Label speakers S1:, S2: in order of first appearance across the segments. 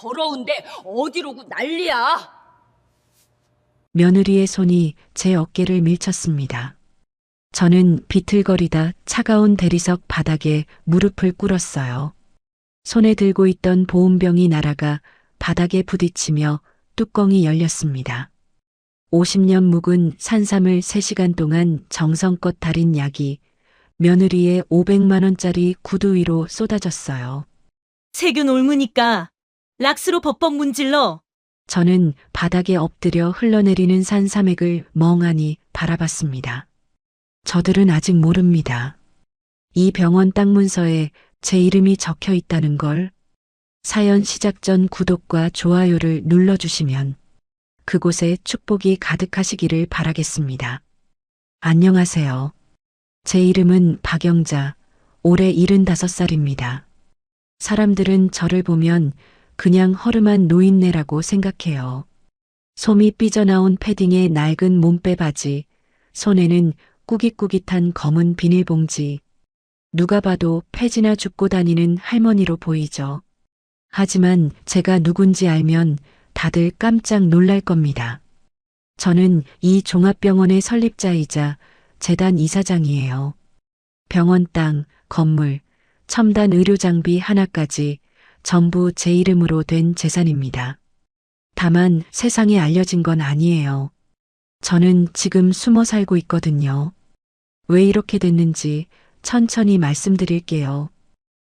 S1: 더러운데 어디로고 난리야.
S2: 며느리의 손이 제 어깨를 밀쳤습니다. 저는 비틀거리다 차가운 대리석 바닥에 무릎을 꿇었어요. 손에 들고 있던 보온병이 날아가 바닥에 부딪히며 뚜껑이 열렸습니다. 50년 묵은 산삼을 3시간 동안 정성껏 달인 약이 며느리의 500만 원짜리 구두 위로 쏟아졌어요.
S3: 세균 옮으니까 락스로 법법 문질러.
S2: 저는 바닥에 엎드려 흘러내리는 산삼액을 멍하니 바라봤습니다. 저들은 아직 모릅니다. 이 병원 땅 문서에 제 이름이 적혀 있다는 걸. 사연 시작 전 구독과 좋아요를 눌러주시면 그곳에 축복이 가득하시기를 바라겠습니다. 안녕하세요. 제 이름은 박영자, 올해 75살입니다. 사람들은 저를 보면 그냥 허름한 노인네라고 생각해요. 솜이 삐져나온 패딩에 낡은 몸빼 바지, 손에는 꾸깃꾸깃한 검은 비닐봉지. 누가 봐도 폐지나 줍고 다니는 할머니로 보이죠. 하지만 제가 누군지 알면 다들 깜짝 놀랄 겁니다. 저는 이 종합병원의 설립자이자 재단 이사장이에요. 병원 땅, 건물, 첨단 의료 장비 하나까지 전부 제 이름으로 된 재산입니다. 다만 세상에 알려진 건 아니에요. 저는 지금 숨어 살고 있거든요. 왜 이렇게 됐는지 천천히 말씀드릴게요.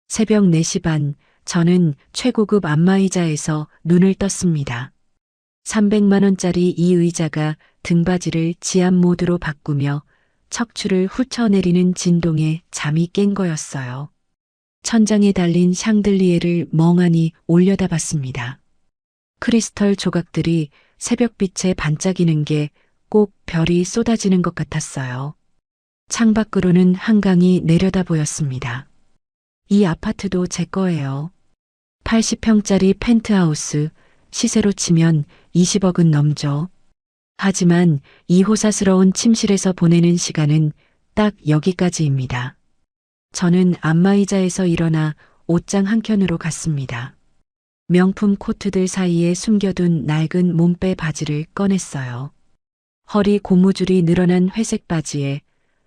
S2: 새벽 4시 반, 저는 최고급 안마의자에서 눈을 떴습니다. 300만 원짜리 이 의자가 등받이를 지압 모드로 바꾸며 척추를 훑어내리는 진동에 잠이 깬 거였어요. 천장에 달린 샹들리에를 멍하니 올려다봤습니다. 크리스털 조각들이 새벽빛에 반짝이는 게 꼭 별이 쏟아지는 것 같았어요. 창밖으로는 한강이 내려다 보였습니다. 이 아파트도 제 거예요. 80평짜리 펜트하우스, 시세로 치면 20억은 넘죠. 하지만 이 호사스러운 침실에서 보내는 시간은 딱 여기까지입니다. 저는 안마의자에서 일어나 옷장 한켠으로 갔습니다. 명품 코트들 사이에 숨겨둔 낡은 몸빼 바지를 꺼냈어요. 허리 고무줄이 늘어난 회색 바지에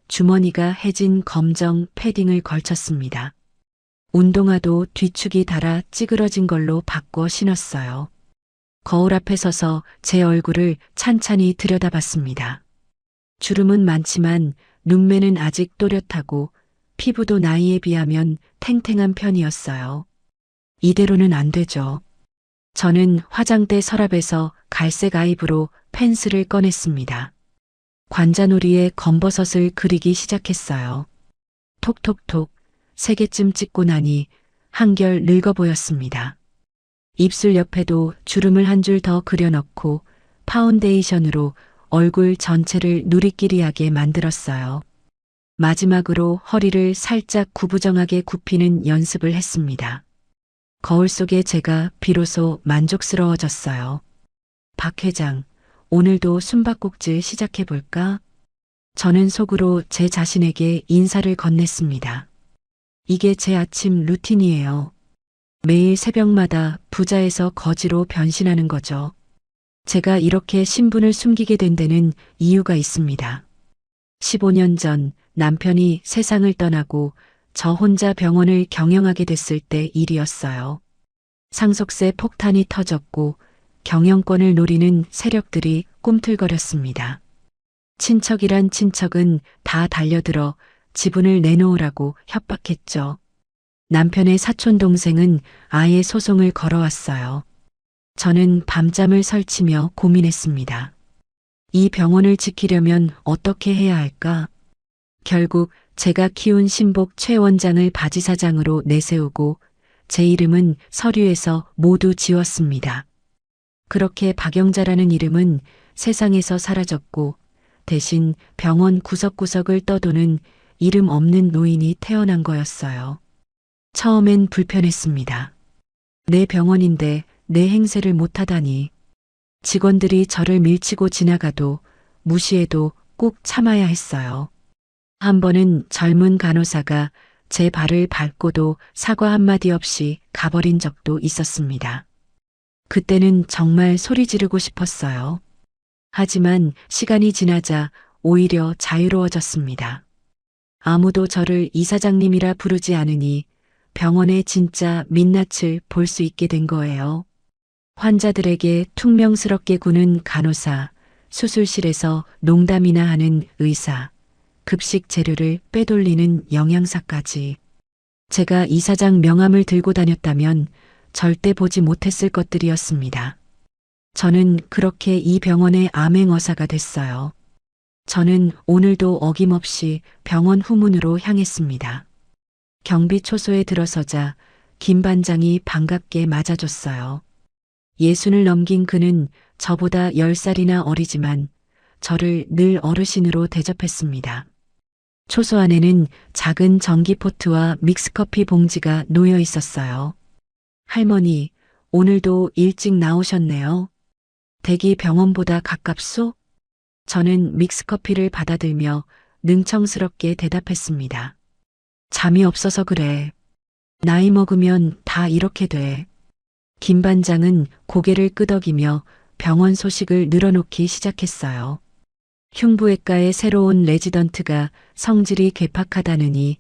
S2: 주머니가 해진 검정 패딩을 걸쳤습니다. 운동화도 뒤축이 닳아 찌그러진 걸로 바꿔 신었어요. 거울 앞에 서서 제 얼굴을 찬찬히 들여다봤습니다. 주름은 많지만 눈매는 아직 또렷하고 피부도 나이에 비하면 탱탱한 편이었어요. 이대로는 안 되죠. 저는 화장대 서랍에서 갈색 아이브로 펜슬을 꺼냈습니다. 관자놀이에 검버섯을 그리기 시작했어요. 톡톡톡 3개쯤 찍고 나니 한결 늙어 보였습니다. 입술 옆에도 주름을 한 줄 더 그려넣고 파운데이션으로 얼굴 전체를 누리끼리하게 만들었어요. 마지막으로 허리를 살짝 구부정하게 굽히는 연습을 했습니다. 거울 속에 제가 비로소 만족스러워졌어요. 박 회장, 오늘도 숨바꼭질 시작해볼까? 저는 속으로 제 자신에게 인사를 건넸습니다. 이게 제 아침 루틴이에요. 매일 새벽마다 부자에서 거지로 변신하는 거죠. 제가 이렇게 신분을 숨기게 된 데는 이유가 있습니다. 15년 전 남편이 세상을 떠나고 저 혼자 병원을 경영하게 됐을 때 일이었어요. 상속세 폭탄이 터졌고 경영권을 노리는 세력들이 꿈틀거렸습니다. 친척이란 친척은 다 달려들어 지분을 내놓으라고 협박했죠. 남편의 사촌 동생은 아예 소송을 걸어왔어요. 저는 밤잠을 설치며 고민했습니다. 이 병원을 지키려면 어떻게 해야 할까? 결국 제가 키운 신복 최 원장을 바지사장으로 내세우고 제 이름은 서류에서 모두 지웠습니다. 그렇게 박영자라는 이름은 세상에서 사라졌고 대신 병원 구석구석을 떠도는 이름 없는 노인이 태어난 거였어요. 처음엔 불편했습니다. 내 병원인데 내 행세를 못하다니. 직원들이 저를 밀치고 지나가도 무시해도 꼭 참아야 했어요. 한 번은 젊은 간호사가 제 발을 밟고도 사과 한마디 없이 가버린 적도 있었습니다. 그때는 정말 소리 지르고 싶었어요. 하지만 시간이 지나자 오히려 자유로워졌습니다. 아무도 저를 이사장님이라 부르지 않으니 병원의 진짜 민낯을 볼 수 있게 된 거예요. 환자들에게 퉁명스럽게 구는 간호사, 수술실에서 농담이나 하는 의사, 급식 재료를 빼돌리는 영양사까지. 제가 이사장 명함을 들고 다녔다면 절대 보지 못했을 것들이었습니다. 저는 그렇게 이 병원의 암행어사가 됐어요. 저는 오늘도 어김없이 병원 후문으로 향했습니다. 경비 초소에 들어서자 김 반장이 반갑게 맞아줬어요. 60을 넘긴 그는 저보다 10살이나 어리지만 저를 늘 어르신으로 대접했습니다. 초소 안에는 작은 전기포트와 믹스커피 봉지가 놓여 있었어요. 할머니, 오늘도 일찍 나오셨네요. 댁이 병원보다 가깝소? 저는 믹스커피를 받아들며 능청스럽게 대답했습니다. 잠이 없어서 그래. 나이 먹으면 다 이렇게 돼. 김 반장은 고개를 끄덕이며 병원 소식을 늘어놓기 시작했어요. 흉부외과의 새로운 레지던트가 성질이 괴팍하다느니,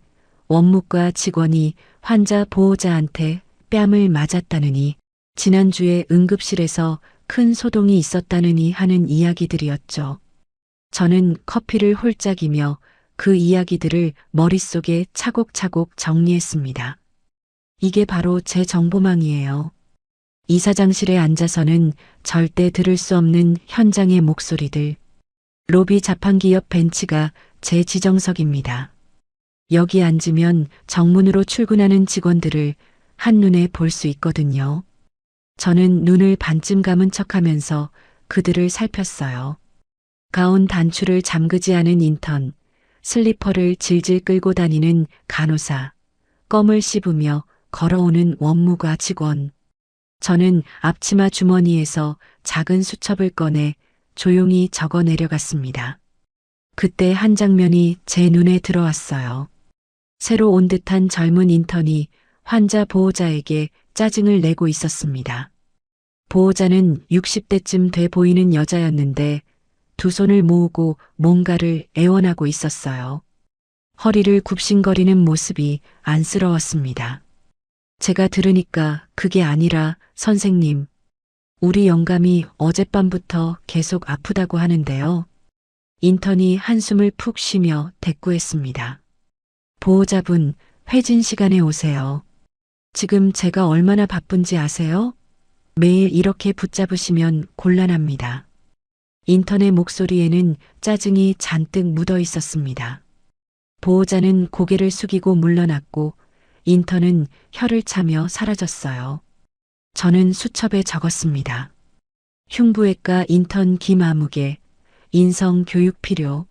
S2: 원무과 직원이 환자 보호자한테 뺨을 맞았다느니, 지난주에 응급실에서 큰 소동이 있었다느니 하는 이야기들이었죠. 저는 커피를 홀짝이며 그 이야기들을 머릿속에 차곡차곡 정리했습니다. 이게 바로 제 정보망이에요. 이사장실에 앉아서는 절대 들을 수 없는 현장의 목소리들. 로비 자판기 옆 벤치가 제 지정석입니다. 여기 앉으면 정문으로 출근하는 직원들을 한눈에 볼 수 있거든요. 저는 눈을 반쯤 감은 척하면서 그들을 살폈어요. 가운 단추를 잠그지 않은 인턴, 슬리퍼를 질질 끌고 다니는 간호사, 껌을 씹으며 걸어오는 원무과 직원. 저는 앞치마 주머니에서 작은 수첩을 꺼내 조용히 적어 내려갔습니다. 그때 한 장면이 제 눈에 들어왔어요. 새로 온 듯한 젊은 인턴이 환자 보호자에게 짜증을 내고 있었습니다. 보호자는 60대쯤 돼 보이는 여자였는데 두 손을 모으고 뭔가를 애원하고 있었어요. 허리를 굽신거리는 모습이 안쓰러웠습니다. 제가 들으니까 그게 아니라 선생님, 우리 영감이 어젯밤부터 계속 아프다고 하는데요. 인턴이 한숨을 푹 쉬며 대꾸했습니다. 보호자분, 회진 시간에 오세요. 지금 제가 얼마나 바쁜지 아세요? 매일 이렇게 붙잡으시면 곤란합니다. 인턴의 목소리에는 짜증이 잔뜩 묻어 있었습니다. 보호자는 고개를 숙이고 물러났고 인턴은 혀를 차며 사라졌어요. 저는 수첩에 적었습니다. 흉부외과 인턴 김아무개, 인성 교육 필요.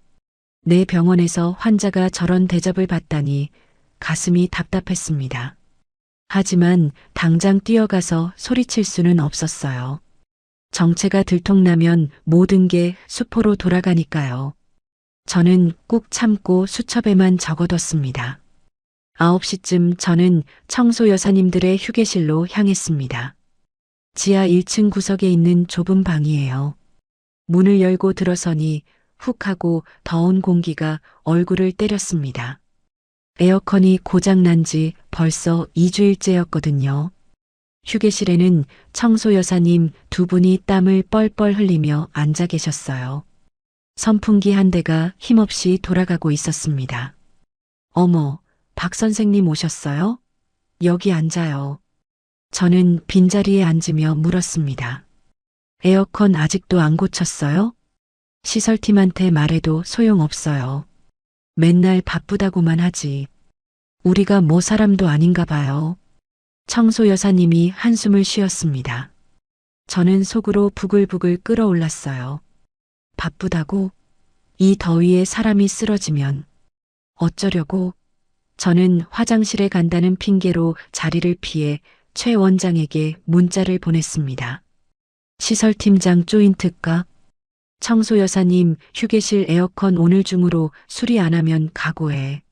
S2: 내 병원에서 환자가 저런 대접을 받다니 가슴이 답답했습니다. 하지만 당장 뛰어가서 소리칠 수는 없었어요. 정체가 들통나면 모든 게 수포로 돌아가니까요. 저는 꾹 참고 수첩에만 적어뒀습니다. 9시쯤 저는 청소 여사님들의 휴게실로 향했습니다. 지하 1층 구석에 있는 좁은 방이에요. 문을 열고 들어서니 훅 하고 더운 공기가 얼굴을 때렸습니다. 에어컨이 고장난 지 벌써 2주일째였거든요. 휴게실에는 청소 여사님 두 분이 땀을 뻘뻘 흘리며 앉아 계셨어요. 선풍기 한 대가 힘없이 돌아가고 있었습니다. 어머, 박 선생님 오셨어요? 여기 앉아요. 저는 빈자리에 앉으며 물었습니다. 에어컨 아직도 안 고쳤어요? 시설팀한테 말해도 소용없어요. 맨날 바쁘다고만 하지. 우리가 뭐 사람도 아닌가 봐요. 청소 여사님이 한숨을 쉬었습니다. 저는 속으로 부글부글 끓어올랐어요. 바쁘다고? 이 더위에 사람이 쓰러지면 어쩌려고? 저는 화장실에 간다는 핑계로 자리를 피해 최 원장에게 문자를 보냈습니다. 시설팀장 조인트값? 청소 여사님 휴게실 에어컨 오늘 중으로 수리 안 하면 각오해.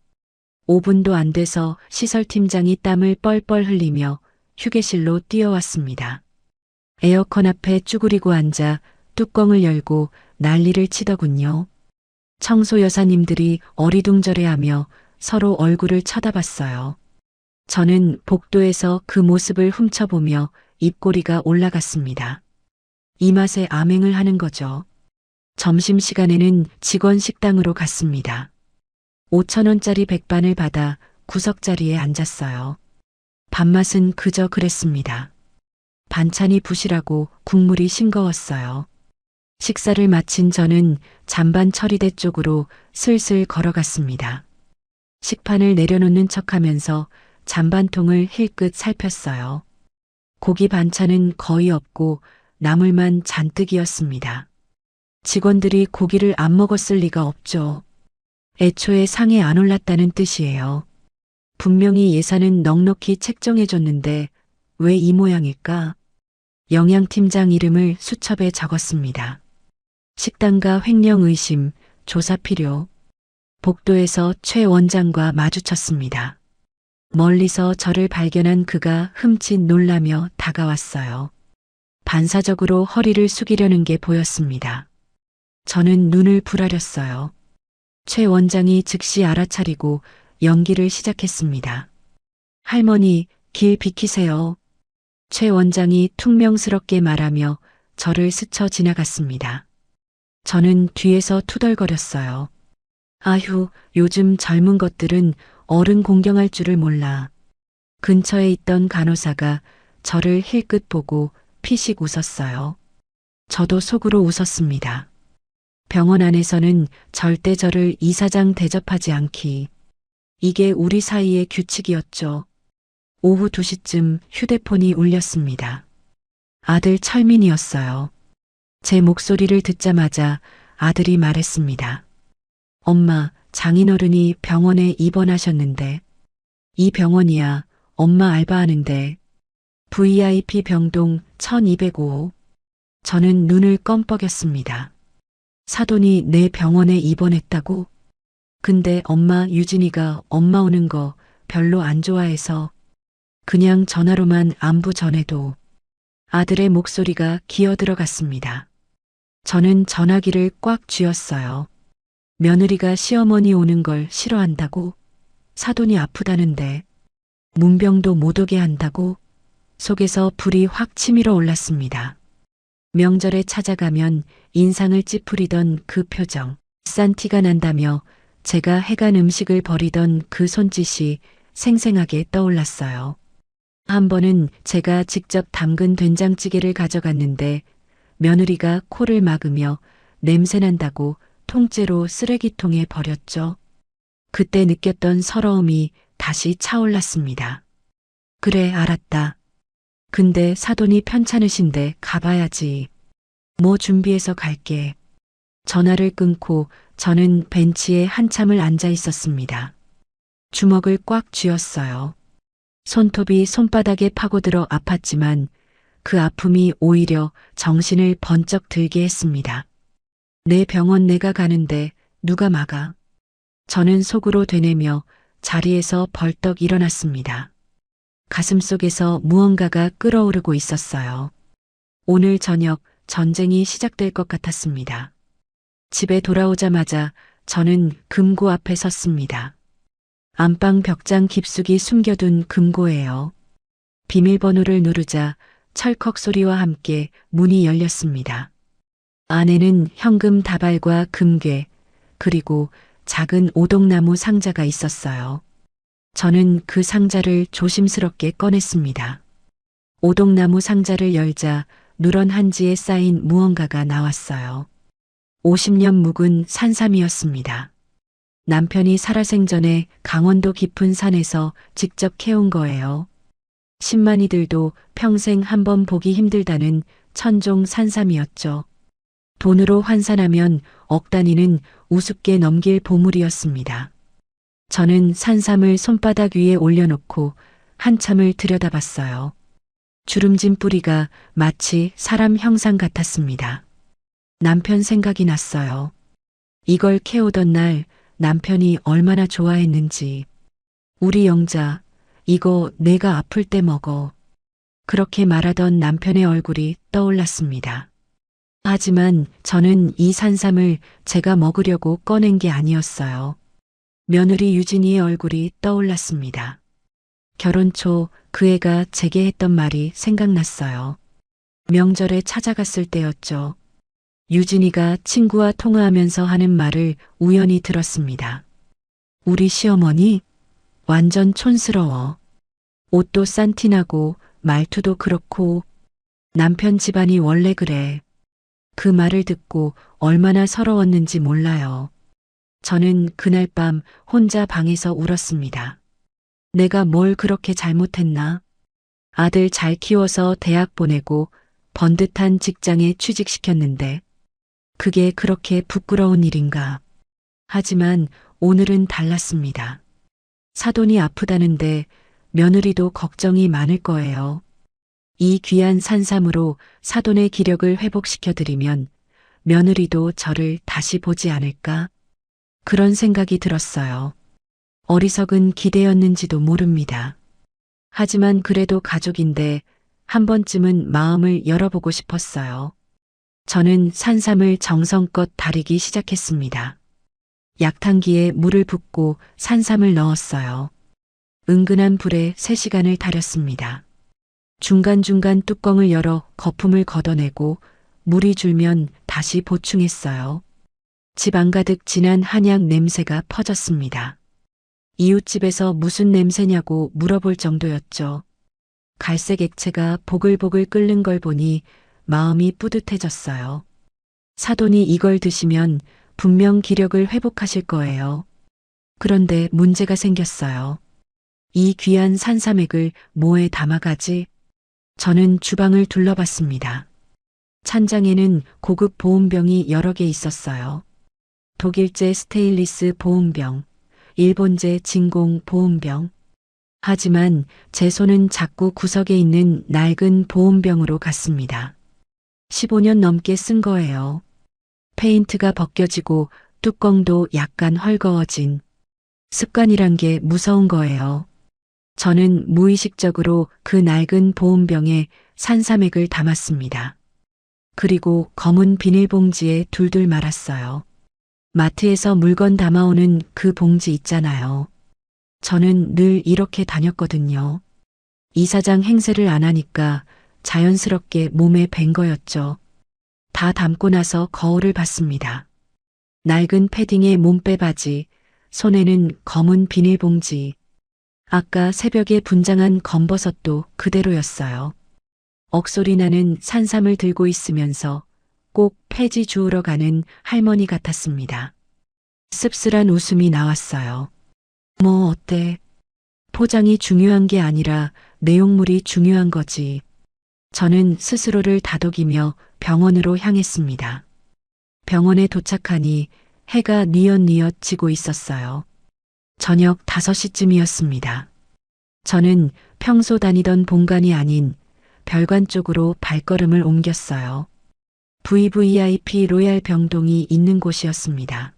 S2: 5분도 안 돼서 시설팀장이 땀을 뻘뻘 흘리며 휴게실로 뛰어왔습니다. 에어컨 앞에 쭈그리고 앉아 뚜껑을 열고 난리를 치더군요. 청소 여사님들이 어리둥절해하며 서로 얼굴을 쳐다봤어요. 저는 복도에서 그 모습을 훔쳐보며 입꼬리가 올라갔습니다. 이 맛에 암행을 하는 거죠. 점심시간에는 직원 식당으로 갔습니다. 5,000원짜리 백반을 받아 구석자리에 앉았어요. 밥맛은 그저 그랬습니다. 반찬이 부실하고 국물이 싱거웠어요. 식사를 마친 저는 잔반 처리대 쪽으로 슬슬 걸어갔습니다. 식판을 내려놓는 척하면서 잔반통을 힐끗 살폈어요. 고기 반찬은 거의 없고 나물만 잔뜩이었습니다. 직원들이 고기를 안 먹었을 리가 없죠. 애초에 상에 안 올랐다는 뜻이에요. 분명히 예산은 넉넉히 책정해줬는데 왜 이 모양일까? 영양팀장 이름을 수첩에 적었습니다. 식당가 횡령 의심, 조사 필요. 복도에서 최 원장과 마주쳤습니다. 멀리서 저를 발견한 그가 흠칫 놀라며 다가왔어요. 반사적으로 허리를 숙이려는 게 보였습니다. 저는 눈을 부라렸어요. 최 원장이 즉시 알아차리고 연기를 시작했습니다. 할머니, 길 비키세요. 최 원장이 퉁명스럽게 말하며 저를 스쳐 지나갔습니다. 저는 뒤에서 투덜거렸어요. 아휴, 요즘 젊은 것들은 어른 공경할 줄을 몰라. 근처에 있던 간호사가 저를 힐끗 보고 피식 웃었어요. 저도 속으로 웃었습니다. 병원 안에서는 절대 저를 이사장 대접하지 않기. 이게 우리 사이의 규칙이었죠. 오후 2시쯤 휴대폰이 울렸습니다. 아들 철민이었어요. 제 목소리를 듣자마자 아들이 말했습니다. 엄마, 장인어른이 병원에 입원하셨는데. 이 병원이야. 엄마 알바하는데. VIP 병동 1205호. 저는 눈을 껌뻑였습니다. 사돈이 내 병원에 입원했다고? 근데 엄마 유진이가 엄마 오는 거 별로 안 좋아해서 그냥 전화로만 안부 전해도. 아들의 목소리가 기어들어갔습니다. 저는 전화기를 꽉 쥐었어요. 며느리가 시어머니 오는 걸 싫어한다고? 사돈이 아프다는데. 문병도 못 오게 한다고? 속에서 불이 확 치밀어 올랐습니다. 명절에 찾아가면 인상을 찌푸리던 그 표정, 싼 티가 난다며 제가 해간 음식을 버리던 그 손짓이 생생하게 떠올랐어요. 한 번은 제가 직접 담근 된장찌개를 가져갔는데 며느리가 코를 막으며 냄새난다고 통째로 쓰레기통에 버렸죠. 그때 느꼈던 서러움이 다시 차올랐습니다. 그래, 알았다. 근데 사돈이 편찮으신데 가봐야지. 뭐 준비해서 갈게. 전화를 끊고 저는 벤치에 한참을 앉아 있었습니다. 주먹을 꽉 쥐었어요. 손톱이 손바닥에 파고들어 아팠지만 그 아픔이 오히려 정신을 번쩍 들게 했습니다. 내 병원 내가 가는데 누가 막아? 저는 속으로 되뇌며 자리에서 벌떡 일어났습니다. 가슴속에서 무언가가 끓어오르고 있었어요. 오늘 저녁 전쟁이 시작될 것 같았습니다. 집에 돌아오자마자 저는 금고 앞에 섰습니다. 안방 벽장 깊숙이 숨겨둔 금고예요. 비밀번호를 누르자 철컥 소리와 함께 문이 열렸습니다. 안에는 현금 다발과 금괴, 그리고 작은 오동나무 상자가 있었어요. 저는 그 상자를 조심스럽게 꺼냈습니다. 오동나무 상자를 열자 누런 한지에 쌓인 무언가가 나왔어요. 50년 묵은 산삼이었습니다. 남편이 살아생전에 강원도 깊은 산에서 직접 캐온 거예요. 신만이들도 평생 한 번 보기 힘들다는 천종 산삼이었죠. 돈으로 환산하면 억 단위는 우습게 넘길 보물이었습니다. 저는 산삼을 손바닥 위에 올려놓고 한참을 들여다봤어요. 주름진 뿌리가 마치 사람 형상 같았습니다. 남편 생각이 났어요. 이걸 캐오던 날 남편이 얼마나 좋아했는지. 우리 영자, 이거 내가 아플 때 먹어. 그렇게 말하던 남편의 얼굴이 떠올랐습니다. 하지만 저는 이 산삼을 제가 먹으려고 꺼낸 게 아니었어요. 며느리 유진이의 얼굴이 떠올랐습니다. 결혼 초 그 애가 제게 했던 말이 생각났어요. 명절에 찾아갔을 때였죠. 유진이가 친구와 통화하면서 하는 말을 우연히 들었습니다. 우리 시어머니 완전 촌스러워. 옷도 싼티나고 말투도 그렇고 남편 집안이 원래 그래. 그 말을 듣고 얼마나 서러웠는지 몰라요. 저는 그날 밤 혼자 방에서 울었습니다. 내가 뭘 그렇게 잘못했나? 아들 잘 키워서 대학 보내고 번듯한 직장에 취직시켰는데 그게 그렇게 부끄러운 일인가? 하지만 오늘은 달랐습니다. 사돈이 아프다는데 며느리도 걱정이 많을 거예요. 이 귀한 산삼으로 사돈의 기력을 회복시켜드리면 며느리도 저를 다시 보지 않을까? 그런 생각이 들었어요. 어리석은 기대였는지도 모릅니다. 하지만 그래도 가족인데 한 번쯤은 마음을 열어보고 싶었어요. 저는 산삼을 정성껏 다리기 시작했습니다. 약탕기에 물을 붓고 산삼을 넣었어요. 은근한 불에 3시간을 달였습니다. 중간중간 뚜껑을 열어 거품을 걷어내고 물이 줄면 다시 보충했어요. 집 안가득 진한 한약 냄새가 퍼졌습니다. 이웃집에서 무슨 냄새냐고 물어볼 정도였죠. 갈색 액체가 보글보글 끓는 걸 보니 마음이 뿌듯해졌어요. 사돈이 이걸 드시면 분명 기력을 회복하실 거예요. 그런데 문제가 생겼어요. 이 귀한 산삼액을 뭐에 담아가지? 저는 주방을 둘러봤습니다. 찬장에는 고급 보온병이 여러 개 있었어요. 독일제 스테인리스 보온병, 일본제 진공 보온병. 하지만 제 손은 자꾸 구석에 있는 낡은 보온병으로 갔습니다. 15년 넘게 쓴 거예요. 페인트가 벗겨지고 뚜껑도 약간 헐거워진. 습관이란 게 무서운 거예요. 저는 무의식적으로 그 낡은 보온병에 산삼액을 담았습니다. 그리고 검은 비닐봉지에 둘둘 말았어요. 마트에서 물건 담아오는 그 봉지 있잖아요. 저는 늘 이렇게 다녔거든요. 이사장 행세를 안 하니까 자연스럽게 몸에 밴 거였죠. 다 담고 나서 거울을 봤습니다. 낡은 패딩에 몸빼 바지, 손에는 검은 비닐봉지. 아까 새벽에 분장한 검버섯도 그대로였어요. 억소리 나는 산삼을 들고 있으면서 꼭 폐지 주우러 가는 할머니 같았습니다. 씁쓸한 웃음이 나왔어요. 뭐 어때? 포장이 중요한 게 아니라 내용물이 중요한 거지. 저는 스스로를 다독이며 병원으로 향했습니다. 병원에 도착하니 해가 뉘엿뉘엿 지고 있었어요. 저녁 5시쯤이었습니다. 저는 평소 다니던 본관이 아닌 별관 쪽으로 발걸음을 옮겼어요. VVIP 로얄 병동이 있는 곳이었습니다.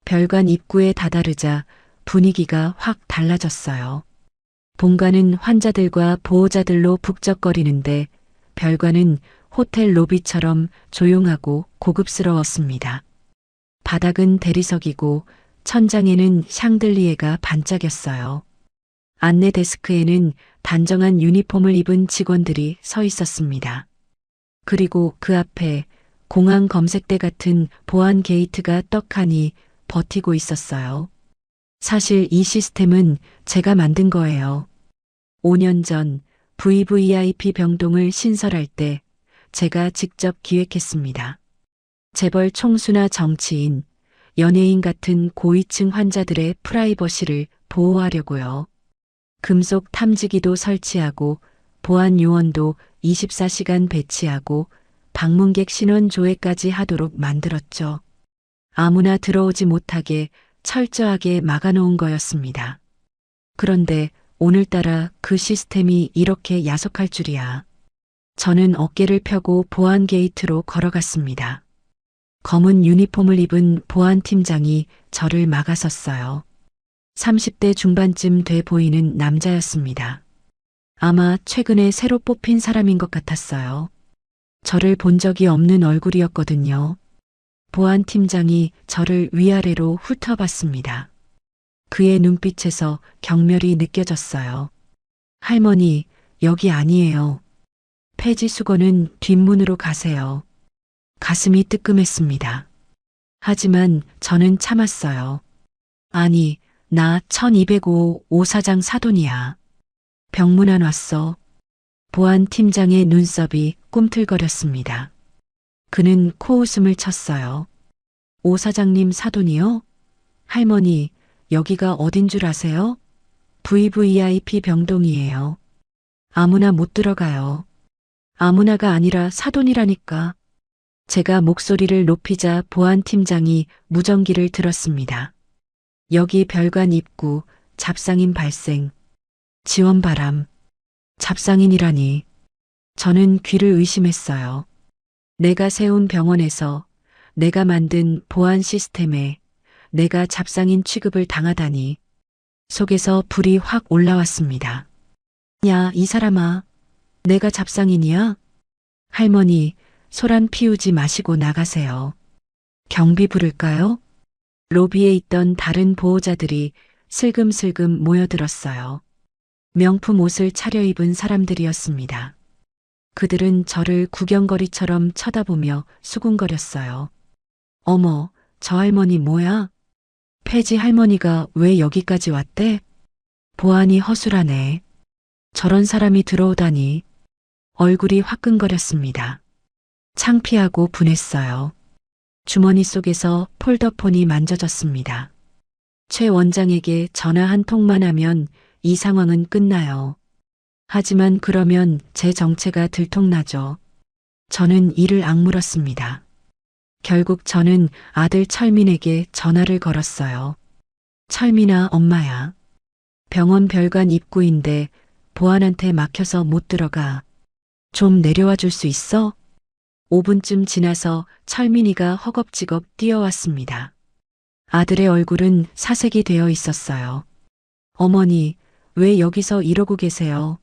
S2: 별관 입구에 다다르자 분위기가 확 달라졌어요. 본관은 환자들과 보호자들로 북적거리는데 별관은 호텔 로비처럼 조용하고 고급스러웠습니다. 바닥은 대리석이고 천장에는 샹들리에가 반짝였어요. 안내 데스크에는 단정한 유니폼을 입은 직원들이 서 있었습니다. 그리고 그 앞에 공항 검색대 같은 보안 게이트가 떡하니 버티고 있었어요. 사실 이 시스템은 제가 만든 거예요. 5년 전 VVIP 병동을 신설할 때 제가 직접 기획했습니다. 재벌 총수나 정치인, 연예인 같은 고위층 환자들의 프라이버시를 보호하려고요. 금속 탐지기도 설치하고 보안 요원도 24시간 배치하고 방문객 신원 조회까지 하도록 만들었죠. 아무나 들어오지 못하게 철저하게 막아놓은 거였습니다. 그런데 오늘따라 그 시스템이 이렇게 야속할 줄이야. 저는 어깨를 펴고 보안 게이트로 걸어갔습니다. 검은 유니폼을 입은 보안팀장이 저를 막아섰어요. 30대 중반쯤 돼 보이는 남자였습니다. 아마 최근에 새로 뽑힌 사람인 것 같았어요. 저를 본 적이 없는 얼굴이었거든요. 보안 팀장이 저를 위아래로 훑어봤습니다. 그의 눈빛에서 경멸이 느껴졌어요. 할머니, 여기 아니에요. 폐지 수거는 뒷문으로 가세요. 가슴이 뜨끔했습니다. 하지만 저는 참았어요. 아니, 나 1205 오사장 사돈이야. 병문 안 왔어. 보안 팀장의 눈썹이 꿈틀거렸습니다. 그는 코웃음을 쳤어요. 오 사장님 사돈이요? 할머니, 여기가 어딘 줄 아세요? VVIP 병동이에요. 아무나 못 들어가요. 아무나가 아니라 사돈이라니까. 제가 목소리를 높이자 보안 팀장이 무전기를 들었습니다. 여기 별관 입구, 잡상인 발생. 지원 바람. 잡상인이라니. 저는 귀를 의심했어요. 내가 세운 병원에서 내가 만든 보안 시스템에 내가 잡상인 취급을 당하다니. 속에서 불이 확 올라왔습니다. 야, 이 사람아. 내가 잡상인이야? 할머니, 소란 피우지 마시고 나가세요. 경비 부를까요? 로비에 있던 다른 보호자들이 슬금슬금 모여들었어요. 명품 옷을 차려입은 사람들이었습니다. 그들은 저를 구경거리처럼 쳐다보며 수군거렸어요. 어머, 저 할머니 뭐야? 폐지 할머니가 왜 여기까지 왔대? 보안이 허술하네. 저런 사람이 들어오다니. 얼굴이 화끈거렸습니다. 창피하고 분했어요. 주머니 속에서 폴더폰이 만져졌습니다. 최 원장에게 전화 한 통만 하면 이 상황은 끝나요. 하지만 그러면 제 정체가 들통나죠. 저는 이를 악물었습니다. 결국 저는 아들 철민에게 전화를 걸었어요. 철민아, 엄마야. 병원 별관 입구인데 보안한테 막혀서 못 들어가. 좀 내려와 줄 수 있어? 5분쯤 지나서 철민이가 허겁지겁 뛰어왔습니다. 아들의 얼굴은 사색이 되어 있었어요. 어머니, 왜 여기서 이러고 계세요?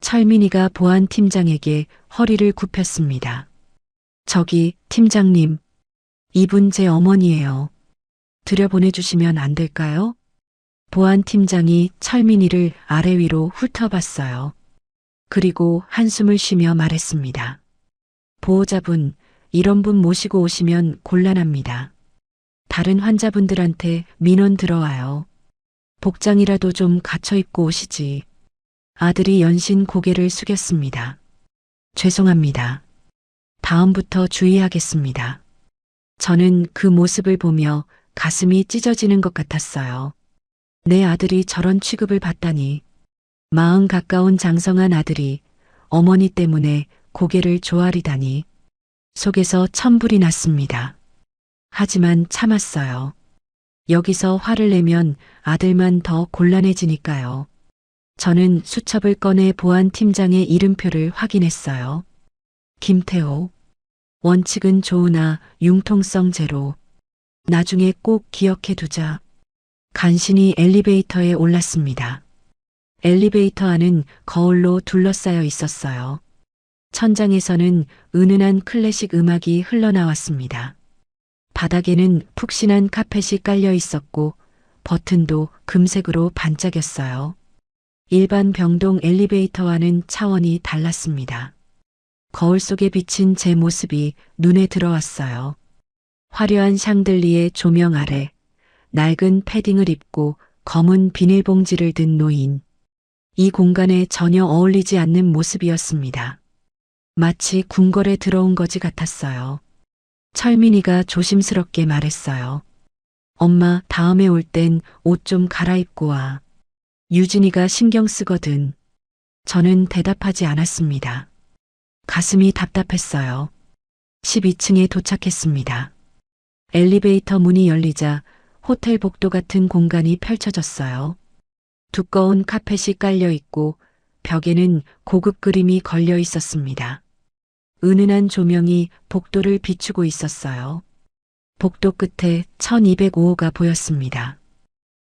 S2: 철민이가 보안 팀장에게 허리를 굽혔습니다. 저기, 팀장님. 이분 제 어머니예요. 들여보내주시면 안 될까요? 보안 팀장이 철민이를 아래 위로 훑어봤어요. 그리고 한숨을 쉬며 말했습니다. 보호자분, 이런 분 모시고 오시면 곤란합니다. 다른 환자분들한테 민원 들어와요. 복장이라도 좀 갖춰 입고 오시지. 아들이 연신 고개를 숙였습니다. 죄송합니다. 다음부터 주의하겠습니다. 저는 그 모습을 보며 가슴이 찢어지는 것 같았어요. 내 아들이 저런 취급을 받다니. 마흔 가까운 장성한 아들이 어머니 때문에 고개를 조아리다니. 속에서 천불이 났습니다. 하지만 참았어요. 여기서 화를 내면 아들만 더 곤란해지니까요. 저는 수첩을 꺼내 보안 팀장의 이름표를 확인했어요. 김태호. 원칙은 좋으나 융통성 제로. 나중에 꼭 기억해 두자. 간신히 엘리베이터에 올랐습니다. 엘리베이터 안은 거울로 둘러싸여 있었어요. 천장에서는 은은한 클래식 음악이 흘러나왔습니다. 바닥에는 푹신한 카펫이 깔려 있었고 버튼도 금색으로 반짝였어요. 일반 병동 엘리베이터와는 차원이 달랐습니다. 거울 속에 비친 제 모습이 눈에 들어왔어요. 화려한 샹들리의 조명 아래 낡은 패딩을 입고 검은 비닐봉지를 든 노인. 이 공간에 전혀 어울리지 않는 모습이었습니다. 마치 궁궐에 들어온 거지 같았어요. 철민이가 조심스럽게 말했어요. 엄마, 다음에 올 땐 옷 좀 갈아입고 와. 유진이가 신경 쓰거든. 저는 대답하지 않았습니다. 가슴이 답답했어요. 12층에 도착했습니다. 엘리베이터 문이 열리자 호텔 복도 같은 공간이 펼쳐졌어요. 두꺼운 카펫이 깔려 있고 벽에는 고급 그림이 걸려 있었습니다. 은은한 조명이 복도를 비추고 있었어요. 복도 끝에 1205호가 보였습니다.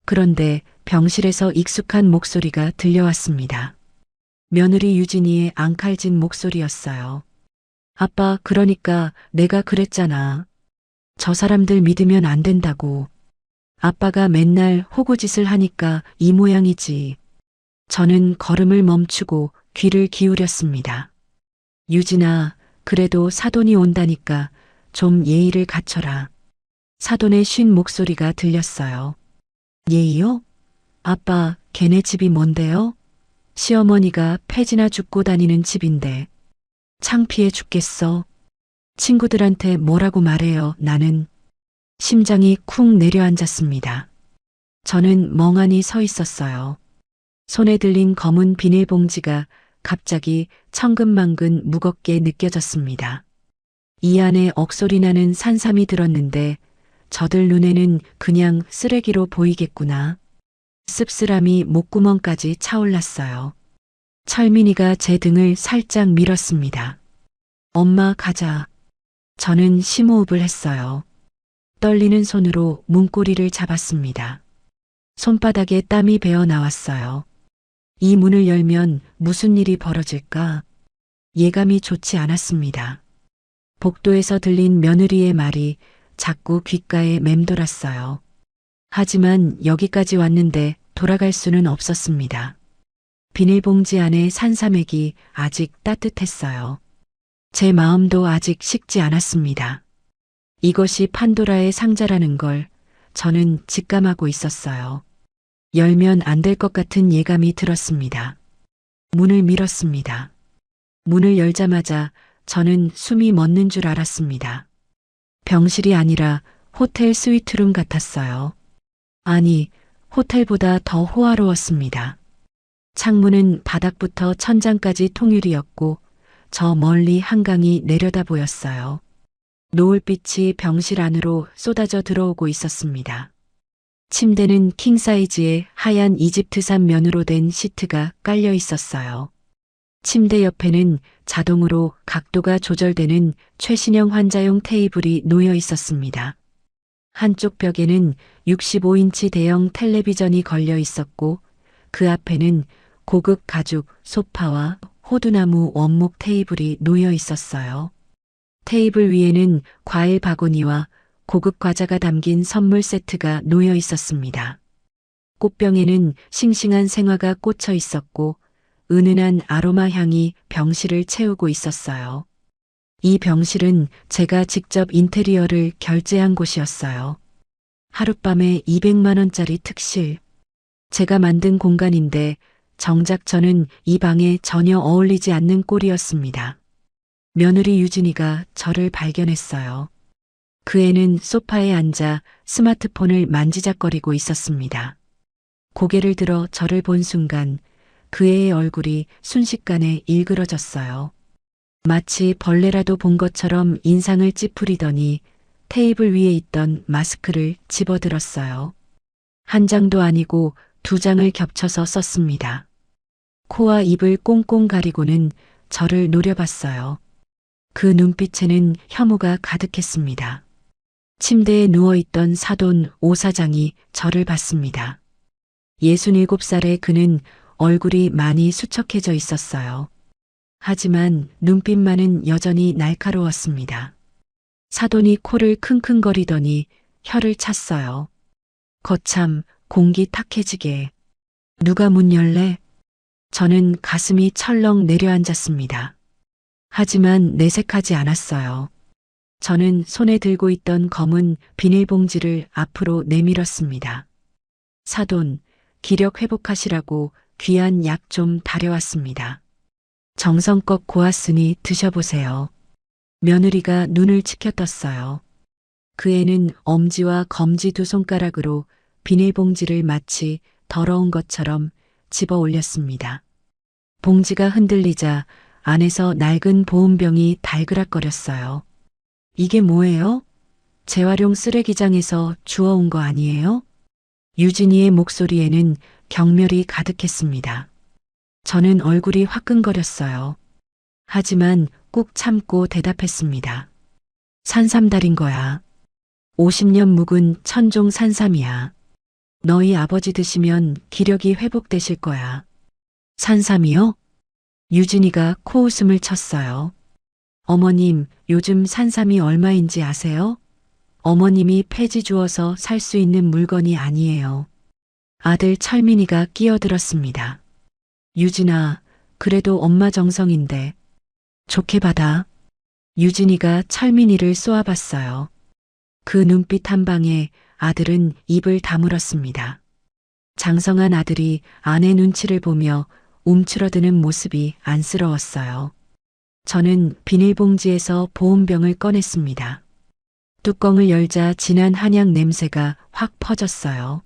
S2: 그런데 병실에서 익숙한 목소리가 들려왔습니다. 며느리 유진이의 앙칼진 목소리였어요. 아빠, 그러니까 내가 그랬잖아. 저 사람들 믿으면 안 된다고. 아빠가 맨날 호구짓을 하니까 이 모양이지. 저는 걸음을 멈추고 귀를 기울였습니다. 유진아, 그래도 사돈이 온다니까 좀 예의를 갖춰라. 사돈의 쉰 목소리가 들렸어요. 예의요? 아빠, 걔네 집이 뭔데요? 시어머니가 폐지나 줍고 다니는 집인데. 창피해 죽겠어. 친구들한테 뭐라고 말해요, 나는. 심장이 쿵 내려앉았습니다. 저는 멍하니 서 있었어요. 손에 들린 검은 비닐봉지가 갑자기 천근만근 무겁게 느껴졌습니다. 이 안에 억소리 나는 산삼이 들었는데 저들 눈에는 그냥 쓰레기로 보이겠구나. 씁쓸함이 목구멍까지 차올랐어요. 철민이가 제 등을 살짝 밀었습니다. 엄마, 가자. 저는 심호흡을 했어요. 떨리는 손으로 문고리를 잡았습니다. 손바닥에 땀이 배어 나왔어요. 이 문을 열면 무슨 일이 벌어질까? 예감이 좋지 않았습니다. 복도에서 들린 며느리의 말이 자꾸 귓가에 맴돌았어요. 하지만 여기까지 왔는데 돌아갈 수는 없었습니다. 비닐봉지 안에 산삼액이 아직 따뜻했어요. 제 마음도 아직 식지 않았습니다. 이것이 판도라의 상자라는 걸 저는 직감하고 있었어요. 열면 안 될 것 같은 예감이 들었습니다. 문을 밀었습니다. 문을 열자마자 저는 숨이 멎는 줄 알았습니다. 병실이 아니라 호텔 스위트룸 같았어요. 아니, 호텔보다 더 호화로웠습니다. 창문은 바닥부터 천장까지 통유리였고 저 멀리 한강이 내려다 보였어요. 노을빛이 병실 안으로 쏟아져 들어오고 있었습니다. 침대는 킹사이즈의 하얀 이집트산 면으로 된 시트가 깔려 있었어요. 침대 옆에는 자동으로 각도가 조절되는 최신형 환자용 테이블이 놓여 있었습니다. 한쪽 벽에는 65인치 대형 텔레비전이 걸려 있었고 그 앞에는 고급 가죽 소파와 호두나무 원목 테이블이 놓여 있었어요. 테이블 위에는 과일 바구니와 고급 과자가 담긴 선물 세트가 놓여 있었습니다. 꽃병에는 싱싱한 생화가 꽂혀 있었고 은은한 아로마 향이 병실을 채우고 있었어요. 이 병실은 제가 직접 인테리어를 결제한 곳이었어요. 하룻밤에 200만 원짜리 특실. 제가 만든 공간인데 정작 저는 이 방에 전혀 어울리지 않는 꼴이었습니다. 며느리 유진이가 저를 발견했어요. 그 애는 소파에 앉아 스마트폰을 만지작거리고 있었습니다. 고개를 들어 저를 본 순간 그 애의 얼굴이 순식간에 일그러졌어요. 마치 벌레라도 본 것처럼 인상을 찌푸리더니 테이블 위에 있던 마스크를 집어들었어요. 한 장도 아니고 2장을 겹쳐서 썼습니다. 코와 입을 꽁꽁 가리고는 저를 노려봤어요. 그 눈빛에는 혐오가 가득했습니다. 침대에 누워있던 사돈 오 사장이 저를 봤습니다. 67살의 그는 얼굴이 많이 수척해져 있었어요. 하지만 눈빛만은 여전히 날카로웠습니다. 사돈이 코를 킁킁거리더니 혀를 찼어요. 거참 공기 탁해지게. 누가 문 열래? 저는 가슴이 철렁 내려앉았습니다. 하지만 내색하지 않았어요. 저는 손에 들고 있던 검은 비닐봉지를 앞으로 내밀었습니다. 사돈, 기력 회복하시라고 귀한 약 좀 다려왔습니다. 정성껏 고았으니 드셔보세요. 며느리가 눈을 치켜떴어요. 그 애는 엄지와 검지 2손가락으로 비닐봉지를 마치 더러운 것처럼 집어 올렸습니다. 봉지가 흔들리자 안에서 낡은 보온병이 달그락거렸어요. 이게 뭐예요? 재활용 쓰레기장에서 주워온 거 아니에요? 유진이의 목소리에는 경멸이 가득했습니다. 저는 얼굴이 화끈거렸어요. 하지만 꾹 참고 대답했습니다. 산삼 달인 거야. 50년 묵은 천종 산삼이야. 너희 아버지 드시면 기력이 회복되실 거야. 산삼이요? 유진이가 코웃음을 쳤어요. 어머님, 요즘 산삼이 얼마인지 아세요? 어머님이 폐지 주어서 살 수 있는 물건이 아니에요. 아들 철민이가 끼어들었습니다. 유진아, 그래도 엄마 정성인데. 좋게 받아. 유진이가 철민이를 쏘아봤어요. 그 눈빛 한 방에 아들은 입을 다물었습니다. 장성한 아들이 아내 눈치를 보며 움츠러드는 모습이 안쓰러웠어요. 저는 비닐봉지에서 보온병을 꺼냈습니다. 뚜껑을 열자 진한 한약 냄새가 확 퍼졌어요.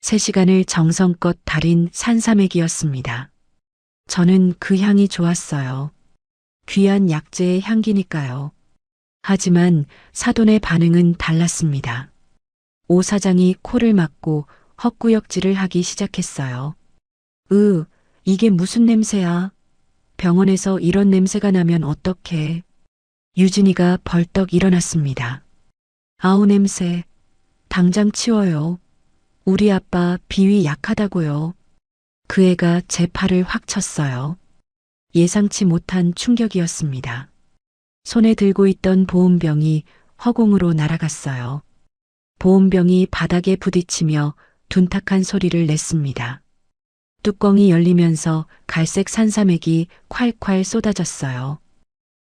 S2: 3시간을 정성껏 달인 산삼액이었습니다. 저는 그 향이 좋았어요. 귀한 약재의 향기니까요. 하지만 사돈의 반응은 달랐습니다. 오 사장이 코를 막고 헛구역질을 하기 시작했어요. 이게 무슨 냄새야? 병원에서 이런 냄새가 나면 어떡해? 유진이가 벌떡 일어났습니다. 아우 냄새. 당장 치워요. 우리 아빠 비위 약하다고요. 그 애가 제 팔을 확 쳤어요. 예상치 못한 충격이었습니다. 손에 들고 있던 보온병이 허공으로 날아갔어요. 보온병이 바닥에 부딪히며 둔탁한 소리를 냈습니다. 뚜껑이 열리면서 갈색 산삼액이 콸콸 쏟아졌어요.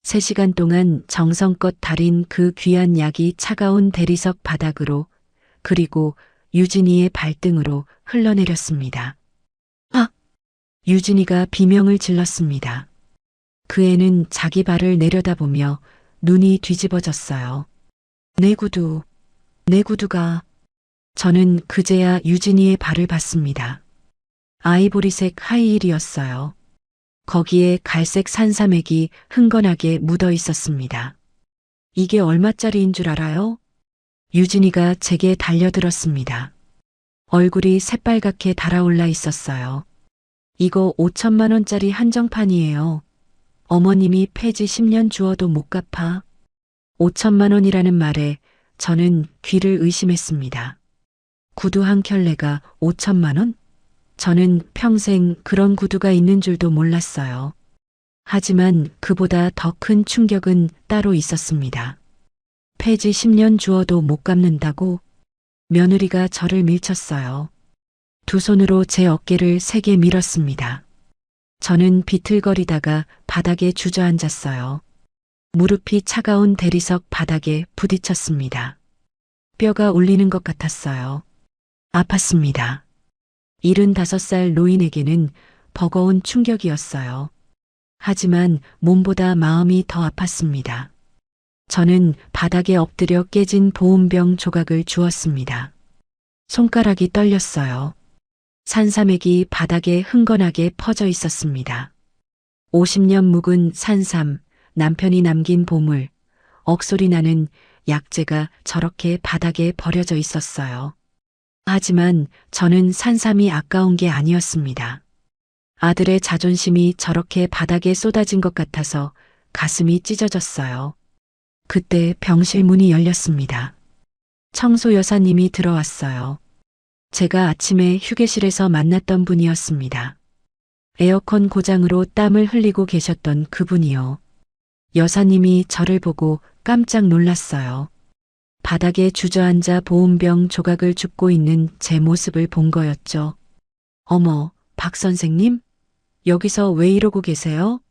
S2: 3시간 동안 정성껏 달인 그 귀한 약이 차가운 대리석 바닥으로 그리고 유진이의 발등으로 흘러내렸습니다. 아! 유진이가 비명을 질렀습니다. 그 애는 자기 발을 내려다보며 눈이 뒤집어졌어요. 내 구두가. 저는 그제야 유진이의 발을 봤습니다. 아이보리색 하이힐이었어요. 거기에 갈색 산삼액이 흥건하게 묻어 있었습니다. 이게 얼마짜리인 줄 알아요? 유진이가 제게 달려들었습니다. 얼굴이 새빨갛게 달아올라 있었어요. 이거 5천만 원짜리 한정판이에요. 어머님이 폐지 10년 주어도 못 갚아. 5천만 원이라는 말에 저는 귀를 의심했습니다. 구두 한 켤레가 5천만 원? 저는 평생 그런 구두가 있는 줄도 몰랐어요. 하지만 그보다 더 큰 충격은 따로 있었습니다. 폐지 10년 주어도 못 갚는다고? 며느리가 저를 밀쳤어요. 두 손으로 제 어깨를 세게 밀었습니다. 저는 비틀거리다가 바닥에 주저앉았어요. 무릎이 차가운 대리석 바닥에 부딪혔습니다. 뼈가 울리는 것 같았어요. 아팠습니다. 75살 노인에게는 버거운 충격이었어요. 하지만 몸보다 마음이 더 아팠습니다. 저는 바닥에 엎드려 깨진 보온병 조각을 주웠습니다. 손가락이 떨렸어요. 산삼액이 바닥에 흥건하게 퍼져 있었습니다. 50년 묵은 산삼, 남편이 남긴 보물, 억소리 나는 약재가 저렇게 바닥에 버려져 있었어요. 하지만 저는 산삼이 아까운 게 아니었습니다. 아들의 자존심이 저렇게 바닥에 쏟아진 것 같아서 가슴이 찢어졌어요. 그때 병실 문이 열렸습니다. 청소 여사님이 들어왔어요. 제가 아침에 휴게실에서 만났던 분이었습니다. 에어컨 고장으로 땀을 흘리고 계셨던 그분이요. 여사님이 저를 보고 깜짝 놀랐어요. 바닥에 주저앉아 보온병 조각을 줍고 있는 제 모습을 본 거였죠. 어머, 박 선생님? 여기서 왜 이러고 계세요?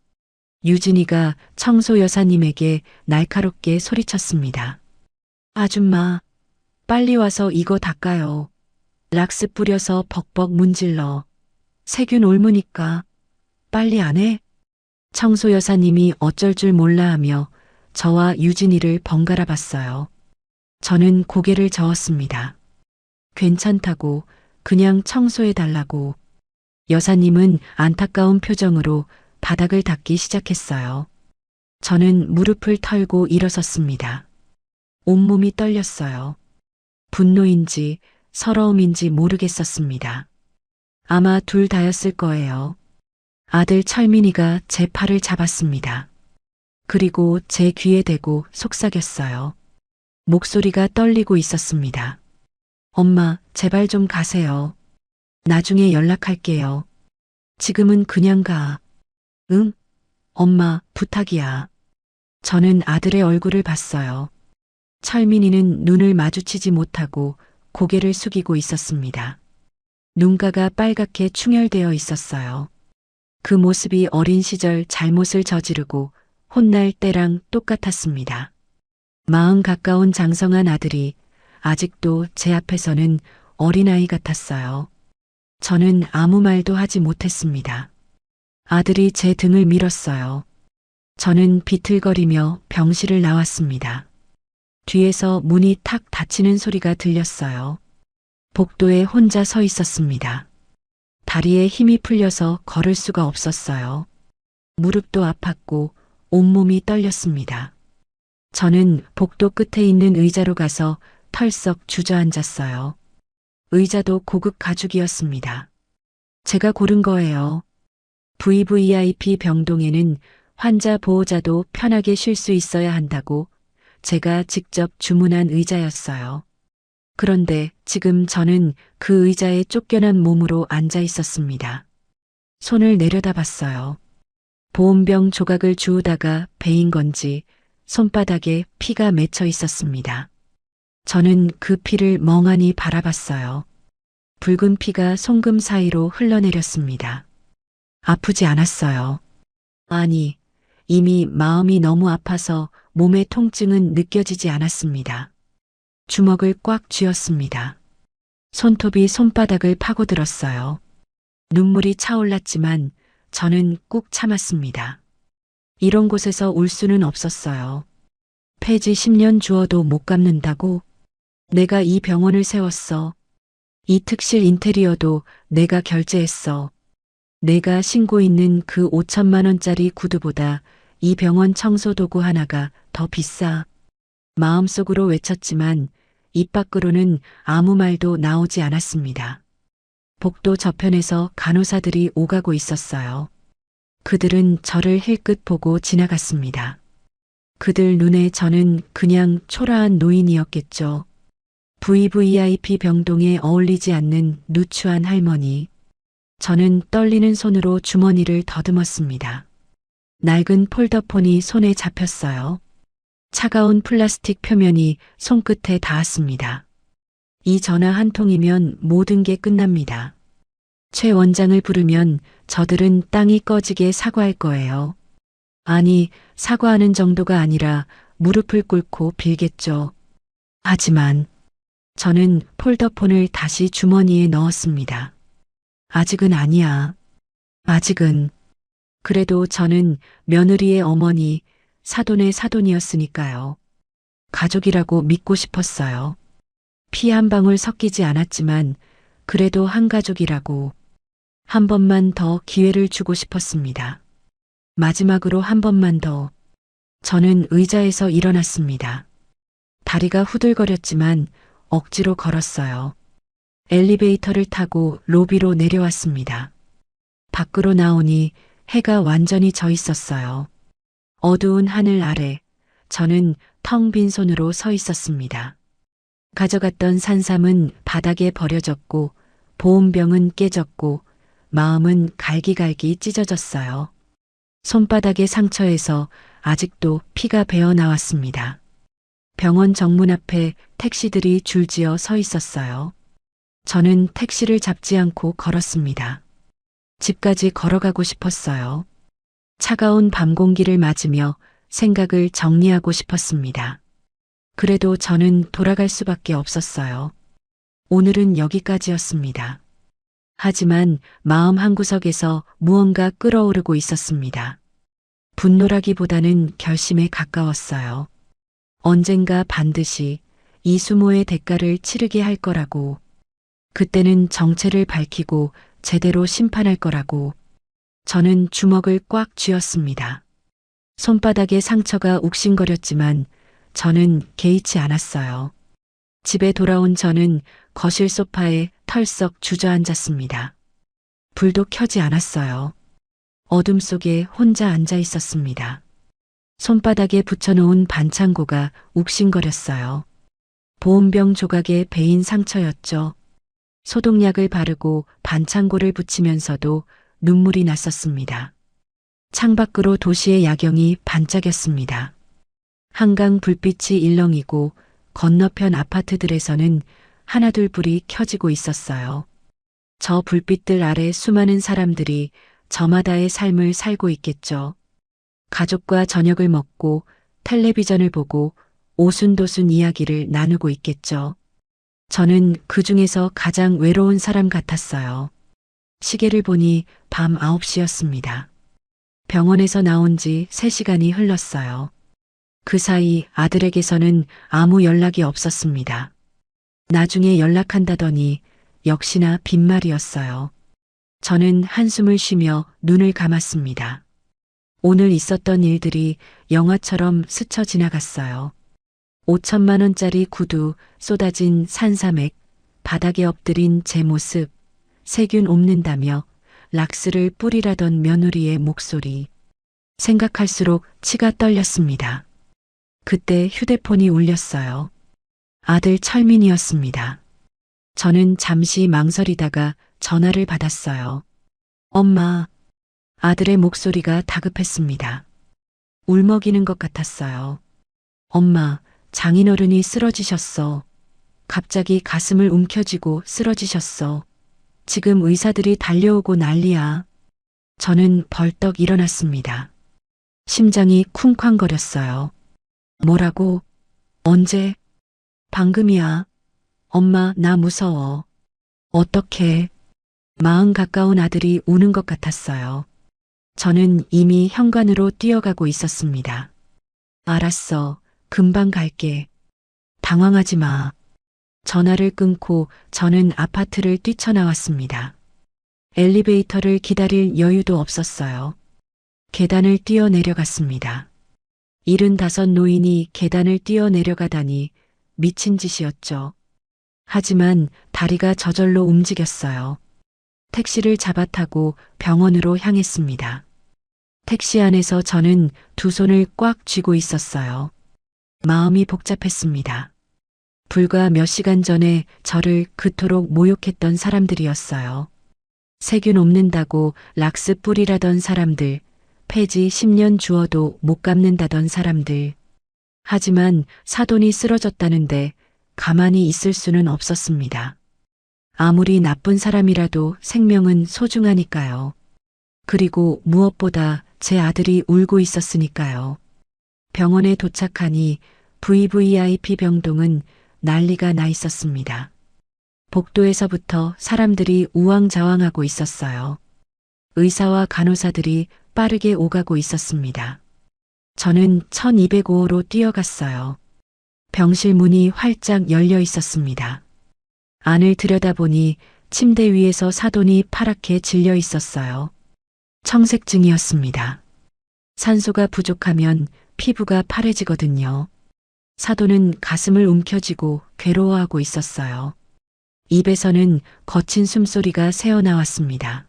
S2: 유진이가 청소 여사님에게 날카롭게 소리쳤습니다. 아줌마, 빨리 와서 이거 닦아요. 락스 뿌려서 벅벅 문질러. 세균 옮으니까. 빨리 안 해? 청소 여사님이 어쩔 줄 몰라 하며 저와 유진이를 번갈아 봤어요. 저는 고개를 저었습니다. 괜찮다고, 그냥 청소해 달라고. 여사님은 안타까운 표정으로 바닥을 닦기 시작했어요. 저는 무릎을 털고 일어섰습니다. 온몸이 떨렸어요. 분노인지 서러움인지 모르겠었습니다. 아마 둘 다였을 거예요. 아들 철민이가 제 팔을 잡았습니다. 그리고 제 귀에 대고 속삭였어요. 목소리가 떨리고 있었습니다. 엄마, 제발 좀 가세요. 나중에 연락할게요. 지금은 그냥 가. 응, 엄마, 부탁이야. 저는 아들의 얼굴을 봤어요. 철민이는 눈을 마주치지 못하고 고개를 숙이고 있었습니다. 눈가가 빨갛게 충혈되어 있었어요. 그 모습이 어린 시절 잘못을 저지르고 혼날 때랑 똑같았습니다. 마흔 가까운 장성한 아들이 아직도 제 앞에서는 어린아이 같았어요. 저는 아무 말도 하지 못했습니다. 아들이 제 등을 밀었어요. 저는 비틀거리며 병실을 나왔습니다. 뒤에서 문이 탁 닫히는 소리가 들렸어요. 복도에 혼자 서 있었습니다. 다리에 힘이 풀려서 걸을 수가 없었어요. 무릎도 아팠고 온몸이 떨렸습니다. 저는 복도 끝에 있는 의자로 가서 털썩 주저앉았어요. 의자도 고급 가죽이었습니다. 제가 고른 거예요. VVIP 병동에는 환자 보호자도 편하게 쉴 수 있어야 한다고 제가 직접 주문한 의자였어요. 그런데 지금 저는 그 의자에 쫓겨난 몸으로 앉아 있었습니다. 손을 내려다 봤어요. 보온병 조각을 주우다가 베인 건지 손바닥에 피가 맺혀 있었습니다. 저는 그 피를 멍하니 바라봤어요. 붉은 피가 송금 사이로 흘러내렸습니다. 아프지 않았어요. 아니, 이미 마음이 너무 아파서 몸의 통증은 느껴지지 않았습니다. 주먹을 꽉 쥐었습니다. 손톱이 손바닥을 파고들었어요. 눈물이 차올랐지만 저는 꾹 참았습니다. 이런 곳에서 울 수는 없었어요. 폐지 10년 주어도 못 갚는다고? 내가 이 병원을 세웠어. 이 특실 인테리어도 내가 결제했어. 내가 신고 있는 그 5천만 원짜리 구두보다 이 병원 청소 도구 하나가 더 비싸. 마음속으로 외쳤지만 입 밖으로는 아무 말도 나오지 않았습니다. 복도 저편에서 간호사들이 오가고 있었어요. 그들은 저를 힐끗 보고 지나갔습니다. 그들 눈에 저는 그냥 초라한 노인이었겠죠. VVIP 병동에 어울리지 않는 누추한 할머니. 저는 떨리는 손으로 주머니를 더듬었습니다. 낡은 폴더폰이 손에 잡혔어요. 차가운 플라스틱 표면이 손끝에 닿았습니다. 이 전화 한 통이면 모든 게 끝납니다. 최 원장을 부르면 저들은 땅이 꺼지게 사과할 거예요. 아니, 사과하는 정도가 아니라 무릎을 꿇고 빌겠죠. 하지만 저는 폴더폰을 다시 주머니에 넣었습니다. 아직은 아니야. 아직은. 그래도 저는 며느리의 어머니, 사돈의 사돈이었으니까요. 가족이라고 믿고 싶었어요. 피 한 방울 섞이지 않았지만 그래도 한 가족이라고. 한 번만 더 기회를 주고 싶었습니다. 마지막으로 한 번만 더. 저는 의자에서 일어났습니다. 다리가 후들거렸지만 억지로 걸었어요. 엘리베이터를 타고 로비로 내려왔습니다. 밖으로 나오니 해가 완전히 져 있었어요. 어두운 하늘 아래 저는 텅 빈 손으로 서 있었습니다. 가져갔던 산삼은 바닥에 버려졌고 보온병은 깨졌고 마음은 갈기갈기 찢어졌어요. 손바닥의 상처에서 아직도 피가 배어 나왔습니다. 병원 정문 앞에 택시들이 줄지어 서 있었어요. 저는 택시를 잡지 않고 걸었습니다. 집까지 걸어가고 싶었어요. 차가운 밤 공기를 맞으며 생각을 정리하고 싶었습니다. 그래도 저는 돌아갈 수밖에 없었어요. 오늘은 여기까지였습니다. 하지만 마음 한구석에서 무언가 끓어오르고 있었습니다. 분노라기보다는 결심에 가까웠어요. 언젠가 반드시 이 수모의 대가를 치르게 할 거라고. 그때는 정체를 밝히고 제대로 심판할 거라고. 저는 주먹을 꽉 쥐었습니다. 손바닥에 상처가 욱신거렸지만 저는 개의치 않았어요. 집에 돌아온 저는 거실 소파에 털썩 주저앉았습니다. 불도 켜지 않았어요. 어둠 속에 혼자 앉아 있었습니다. 손바닥에 붙여놓은 반창고가 욱신거렸어요. 보온병 조각에 베인 상처였죠. 소독약을 바르고 반창고를 붙이면서도 눈물이 났었습니다. 창밖으로 도시의 야경이 반짝였습니다. 한강 불빛이 일렁이고 건너편 아파트들에서는 하나둘 불이 켜지고 있었어요. 저 불빛들 아래 수많은 사람들이 저마다의 삶을 살고 있겠죠. 가족과 저녁을 먹고 텔레비전을 보고 오순도순 이야기를 나누고 있겠죠. 저는 그 중에서 가장 외로운 사람 같았어요. 시계를 보니 밤 9시였습니다. 병원에서 나온 지 3시간이 흘렀어요. 그 사이 아들에게서는 아무 연락이 없었습니다. 나중에 연락한다더니 역시나 빈말이었어요. 저는 한숨을 쉬며 눈을 감았습니다. 오늘 있었던 일들이 영화처럼 스쳐 지나갔어요. 5천만 원짜리 구두, 쏟아진 산삼액, 바닥에 엎드린 제 모습, 세균 옵는다며 락스를 뿌리라던 며느리의 목소리. 생각할수록 치가 떨렸습니다. 그때 휴대폰이 울렸어요. 아들 철민이었습니다. 저는 잠시 망설이다가 전화를 받았어요. 엄마. 아들의 목소리가 다급했습니다. 울먹이는 것 같았어요. 엄마, 장인어른이 쓰러지셨어. 갑자기 가슴을 움켜쥐고 쓰러지셨어. 지금 의사들이 달려오고 난리야. 저는 벌떡 일어났습니다. 심장이 쿵쾅거렸어요. 뭐라고? 언제? 방금이야. 엄마, 나 무서워. 어떡해. 마흔 가까운 아들이 우는 것 같았어요. 저는 이미 현관으로 뛰어가고 있었습니다. 알았어. 금방 갈게. 당황하지 마. 전화를 끊고 저는 아파트를 뛰쳐나왔습니다. 엘리베이터를 기다릴 여유도 없었어요. 계단을 뛰어내려갔습니다. 75 노인이 계단을 뛰어내려가다니 미친 짓이었죠. 하지만 다리가 저절로 움직였어요. 택시를 잡아 타고 병원으로 향했습니다. 택시 안에서 저는 두 손을 꽉 쥐고 있었어요. 마음이 복잡했습니다. 불과 몇 시간 전에 저를 그토록 모욕했던 사람들이었어요. 세균 옮는다고 락스 뿌리라던 사람들, 폐지 10년 주어도 못 갚는다던 사람들. 하지만 사돈이 쓰러졌다는데 가만히 있을 수는 없었습니다. 아무리 나쁜 사람이라도 생명은 소중하니까요. 그리고 무엇보다 제 아들이 울고 있었으니까요. 병원에 도착하니 VVIP 병동은 난리가 나 있었습니다. 복도에서부터 사람들이 우왕좌왕하고 있었어요. 의사와 간호사들이 빠르게 오가고 있었습니다. 저는 1205호로 뛰어갔어요. 병실 문이 활짝 열려 있었습니다. 안을 들여다보니 침대 위에서 사돈이 파랗게 질려 있었어요. 청색증이었습니다. 산소가 부족하면 피부가 파래지거든요. 사돈은 가슴을 움켜쥐고 괴로워하고 있었어요. 입에서는 거친 숨소리가 새어나왔습니다.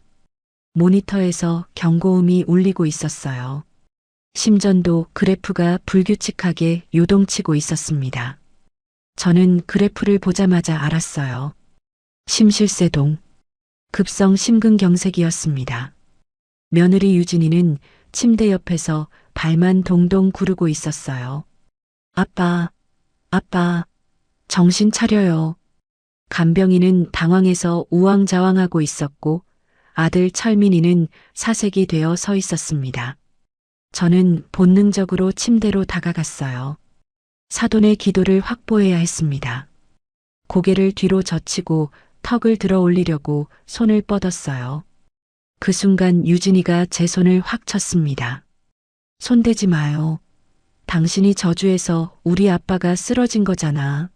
S2: 모니터에서 경고음이 울리고 있었어요. 심전도 그래프가 불규칙하게 요동치고 있었습니다. 저는 그래프를 보자마자 알았어요. 심실세동, 급성 심근경색이었습니다. 며느리 유진이는 침대 옆에서 발만 동동 구르고 있었어요. 아빠, 아빠, 정신 차려요. 간병인은 당황해서 우왕좌왕하고 있었고 아들 철민이는 사색이 되어 서 있었습니다. 저는 본능적으로 침대로 다가갔어요. 사돈의 기도를 확보해야 했습니다. 고개를 뒤로 젖히고 턱을 들어 올리려고 손을 뻗었어요. 그 순간 유진이가 제 손을 확 쳤습니다. 손대지 마요. 당신이 저주해서 우리 아빠가 쓰러진 거잖아.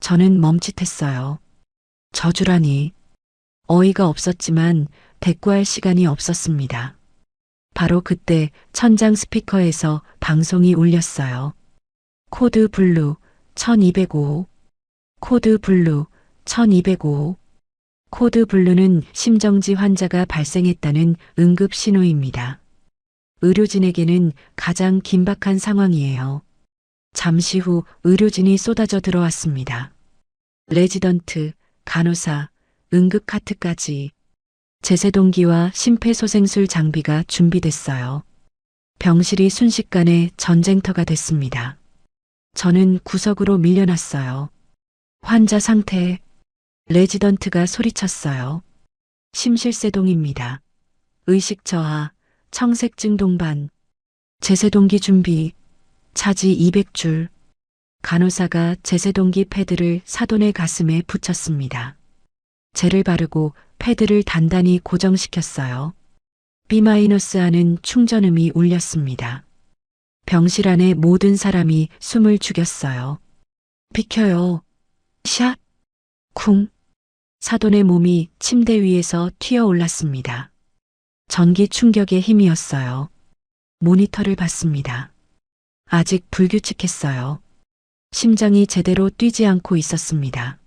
S2: 저는 멈칫했어요. 저주라니. 어이가 없었지만 대꾸할 시간이 없었습니다. 바로 그때 천장 스피커에서 방송이 울렸어요. 코드 블루 1205. 코드 블루 1205. 코드 블루는 심정지 환자가 발생했다는 응급 신호입니다. 의료진에게는 가장 긴박한 상황이에요. 잠시 후 의료진이 쏟아져 들어왔습니다. 레지던트, 간호사, 응급카트까지. 제세동기와 심폐소생술 장비가 준비됐어요. 병실이 순식간에 전쟁터가 됐습니다. 저는 구석으로 밀려났어요. 환자 상태, 레지던트가 소리쳤어요. 심실세동입니다. 의식 저하, 청색증 동반, 제세동기 준비, 차지 200줄. 간호사가 제세동기 패드를 사돈의 가슴에 붙였습니다. 젤을 바르고 패드를 단단히 고정시켰어요. B-하는 충전음이 울렸습니다. 병실 안의 모든 사람이 숨을 죽였어요. 비켜요. 샷. 쿵. 사돈의 몸이 침대 위에서 튀어 올랐습니다. 전기 충격의 힘이었어요. 모니터를 봤습니다. 아직 불규칙했어요. 심장이 제대로 뛰지 않고 있었습니다.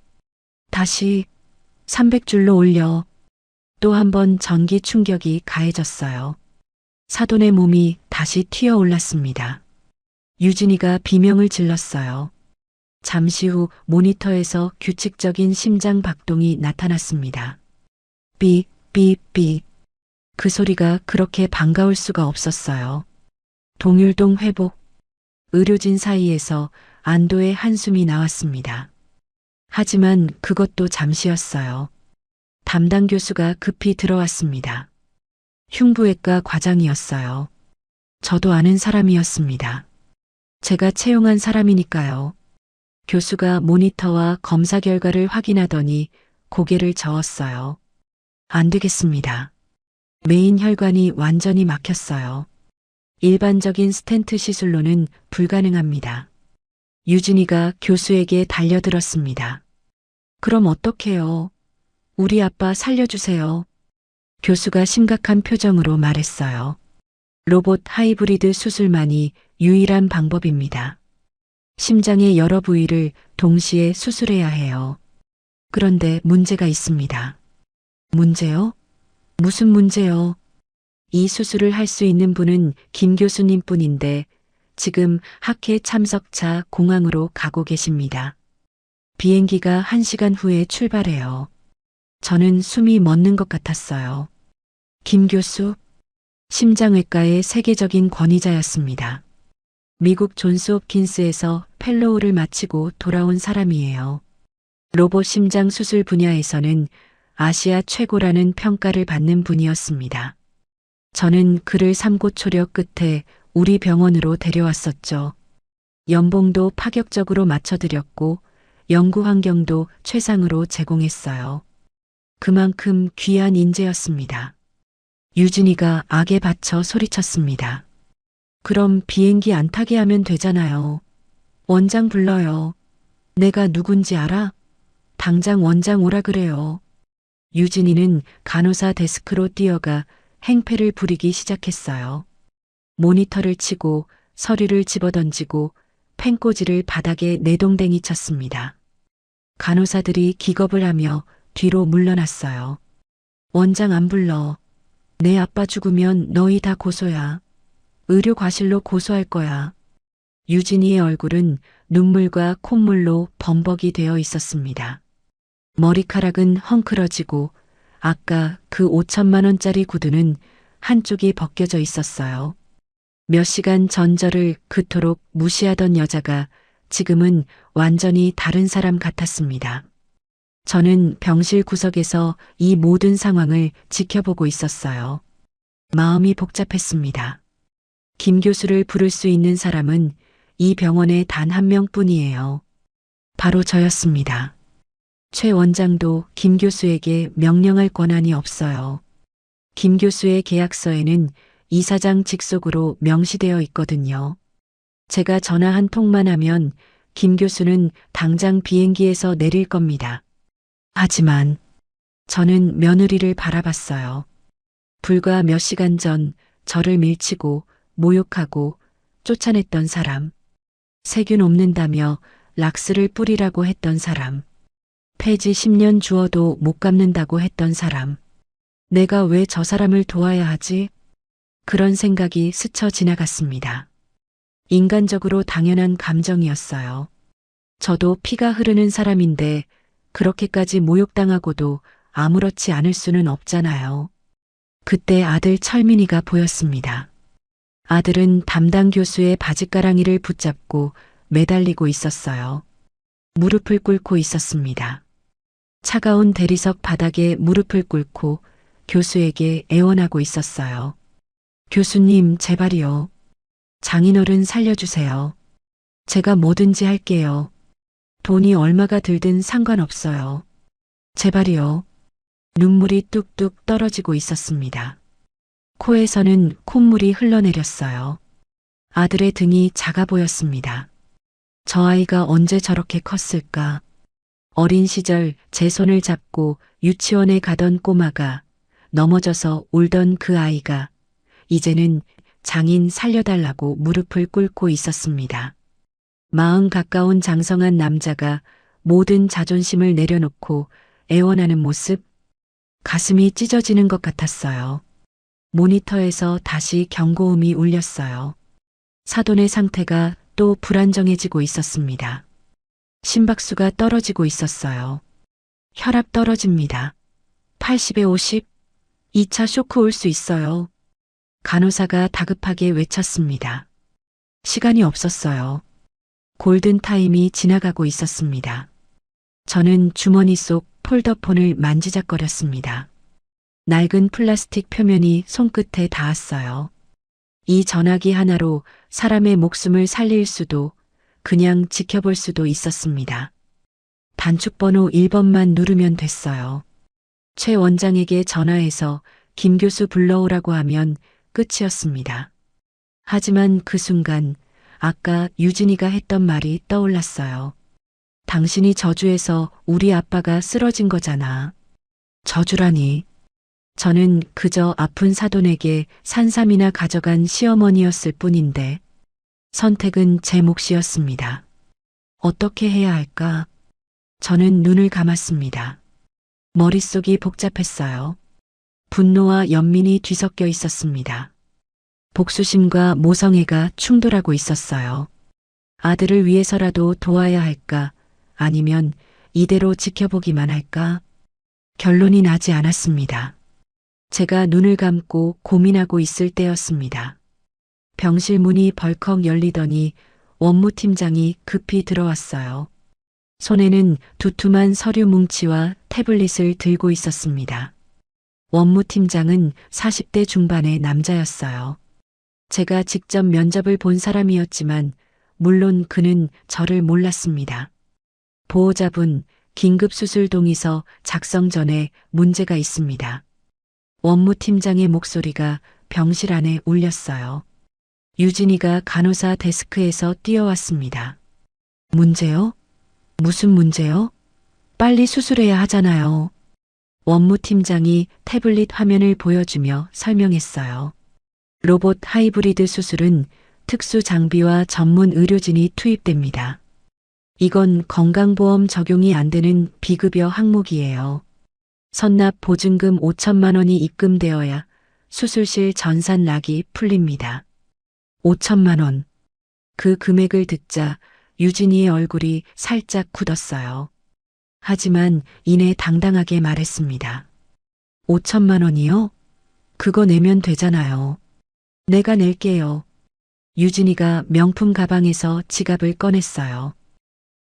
S2: 다시 300줄로 올려 또 한 번 전기 충격이 가해졌어요. 사돈의 몸이 다시 튀어 올랐습니다. 유진이가 비명을 질렀어요. 잠시 후 모니터에서 규칙적인 심장 박동이 나타났습니다. 삐, 삐, 삐. 그 소리가 그렇게 반가울 수가 없었어요. 동율동 회복. 의료진 사이에서 안도의 한숨이 나왔습니다. 하지만 그것도 잠시였어요. 담당 교수가 급히 들어왔습니다. 흉부외과 과장이었어요. 저도 아는 사람이었습니다. 제가 채용한 사람이니까요. 교수가 모니터와 검사 결과를 확인하더니 고개를 저었어요. 안 되겠습니다. 메인 혈관이 완전히 막혔어요. 일반적인 스텐트 시술로는 불가능합니다. 유진이가 교수에게 달려들었습니다. 그럼 어떡해요? 우리 아빠 살려주세요. 교수가 심각한 표정으로 말했어요. 로봇 하이브리드 수술만이 유일한 방법입니다. 심장의 여러 부위를 동시에 수술해야 해요. 그런데 문제가 있습니다. 문제요? 무슨 문제요? 이 수술을 할 수 있는 분은 김 교수님 뿐인데 지금 학회 참석차 공항으로 가고 계십니다. 비행기가 1시간 후에 출발해요. 저는 숨이 멎는 것 같았어요. 김 교수, 심장외과의 세계적인 권위자였습니다. 미국 존스 홉킨스에서 펠로우를 마치고 돌아온 사람이에요. 로봇 심장 수술 분야에서는 아시아 최고라는 평가를 받는 분이었습니다. 저는 그를 삼고초려 끝에 우리 병원으로 데려왔었죠. 연봉도 파격적으로 맞춰드렸고 연구 환경도 최상으로 제공했어요. 그만큼 귀한 인재였습니다. 유진이가 악에 받쳐 소리쳤습니다. 그럼 비행기 안 타게 하면 되잖아요. 원장 불러요. 내가 누군지 알아? 당장 원장 오라 그래요. 유진이는 간호사 데스크로 뛰어가 행패를 부리기 시작했어요. 모니터를 치고 서류를 집어던지고 펜꽂이를 바닥에 내동댕이 쳤습니다. 간호사들이 기겁을 하며 뒤로 물러났어요. 원장 안 불러. 내 아빠 죽으면 너희 다 고소야. 의료 과실로 고소할 거야. 유진이의 얼굴은 눈물과 콧물로 범벅이 되어 있었습니다. 머리카락은 헝클어지고 아까 그 5천만 원짜리 구두는 한쪽이 벗겨져 있었어요. 몇 시간 전 저를 그토록 무시하던 여자가 지금은 완전히 다른 사람 같았습니다. 저는 병실 구석에서 이 모든 상황을 지켜보고 있었어요. 마음이 복잡했습니다. 김 교수를 부를 수 있는 사람은 이 병원에 단 한 명뿐이에요. 바로 저였습니다. 최 원장도 김 교수에게 명령할 권한이 없어요. 김 교수의 계약서에는 이사장 직속으로 명시되어 있거든요. 제가 전화 한 통만 하면 김 교수는 당장 비행기에서 내릴 겁니다. 하지만 저는 며느리를 바라봤어요. 불과 몇 시간 전 저를 밀치고 모욕하고 쫓아냈던 사람. 세균 없는다며 락스를 뿌리라고 했던 사람. 폐지 10년 주어도 못 갚는다고 했던 사람. 내가 왜 저 사람을 도와야 하지? 그런 생각이 스쳐 지나갔습니다. 인간적으로 당연한 감정이었어요. 저도 피가 흐르는 사람인데 그렇게까지 모욕당하고도 아무렇지 않을 수는 없잖아요. 그때 아들 철민이가 보였습니다. 아들은 담당 교수의 바짓가랑이를 붙잡고 매달리고 있었어요. 무릎을 꿇고 있었습니다. 차가운 대리석 바닥에 무릎을 꿇고 교수에게 애원하고 있었어요. 교수님, 제발이요. 장인어른 살려주세요. 제가 뭐든지 할게요. 돈이 얼마가 들든 상관없어요. 제발이요. 눈물이 뚝뚝 떨어지고 있었습니다. 코에서는 콧물이 흘러내렸어요. 아들의 등이 작아 보였습니다. 저 아이가 언제 저렇게 컸을까? 어린 시절 제 손을 잡고 유치원에 가던 꼬마가, 넘어져서 울던 그 아이가 이제는 장인 살려달라고 무릎을 꿇고 있었습니다. 마흔 가까운 장성한 남자가 모든 자존심을 내려놓고 애원하는 모습, 가슴이 찢어지는 것 같았어요. 모니터에서 다시 경고음이 울렸어요. 사돈의 상태가 또 불안정해지고 있었습니다. 심박수가 떨어지고 있었어요. 혈압 떨어집니다. 80에 50, 2차 쇼크 올 수 있어요. 간호사가 다급하게 외쳤습니다. 시간이 없었어요. 골든타임이 지나가고 있었습니다. 저는 주머니 속 폴더폰을 만지작거렸습니다. 낡은 플라스틱 표면이 손끝에 닿았어요. 이 전화기 하나로 사람의 목숨을 살릴 수도, 그냥 지켜볼 수도 있었습니다. 단축번호 1번만 누르면 됐어요. 최 원장에게 전화해서 김 교수 불러오라고 하면 끝이었습니다. 하지만 그 순간 아까 유진이가 했던 말이 떠올랐어요. 당신이 저주해서 우리 아빠가 쓰러진 거잖아. 저주라니. 저는 그저 아픈 사돈에게 산삼이나 가져간 시어머니였을 뿐인데 선택은 제 몫이었습니다. 어떻게 해야 할까? 저는 눈을 감았습니다. 머릿속이 복잡했어요. 분노와 연민이 뒤섞여 있었습니다. 복수심과 모성애가 충돌하고 있었어요. 아들을 위해서라도 도와야 할까? 아니면 이대로 지켜보기만 할까? 결론이 나지 않았습니다. 제가 눈을 감고 고민하고 있을 때였습니다. 병실 문이 벌컥 열리더니 원무팀장이 급히 들어왔어요. 손에는 두툼한 서류 뭉치와 태블릿을 들고 있었습니다. 원무팀장은 40대 중반의 남자였어요. 제가 직접 면접을 본 사람이었지만 물론 그는 저를 몰랐습니다. 보호자분, 긴급수술 동의서 작성 전에 문제가 있습니다. 원무팀장의 목소리가 병실 안에 울렸어요. 유진이가 간호사 데스크에서 뛰어왔습니다. 문제요? 무슨 문제요? 빨리 수술해야 하잖아요. 원무팀장이 태블릿 화면을 보여주며 설명했어요. 로봇 하이브리드 수술은 특수 장비와 전문 의료진이 투입됩니다. 이건 건강보험 적용이 안 되는 비급여 항목이에요. 선납 보증금 5천만 원이 입금되어야 수술실 전산락이 풀립니다. 5천만 원. 그 금액을 듣자 유진이의 얼굴이 살짝 굳었어요. 하지만 이내 당당하게 말했습니다. 5천만 원이요? 그거 내면 되잖아요. 내가 낼게요. 유진이가 명품 가방에서 지갑을 꺼냈어요.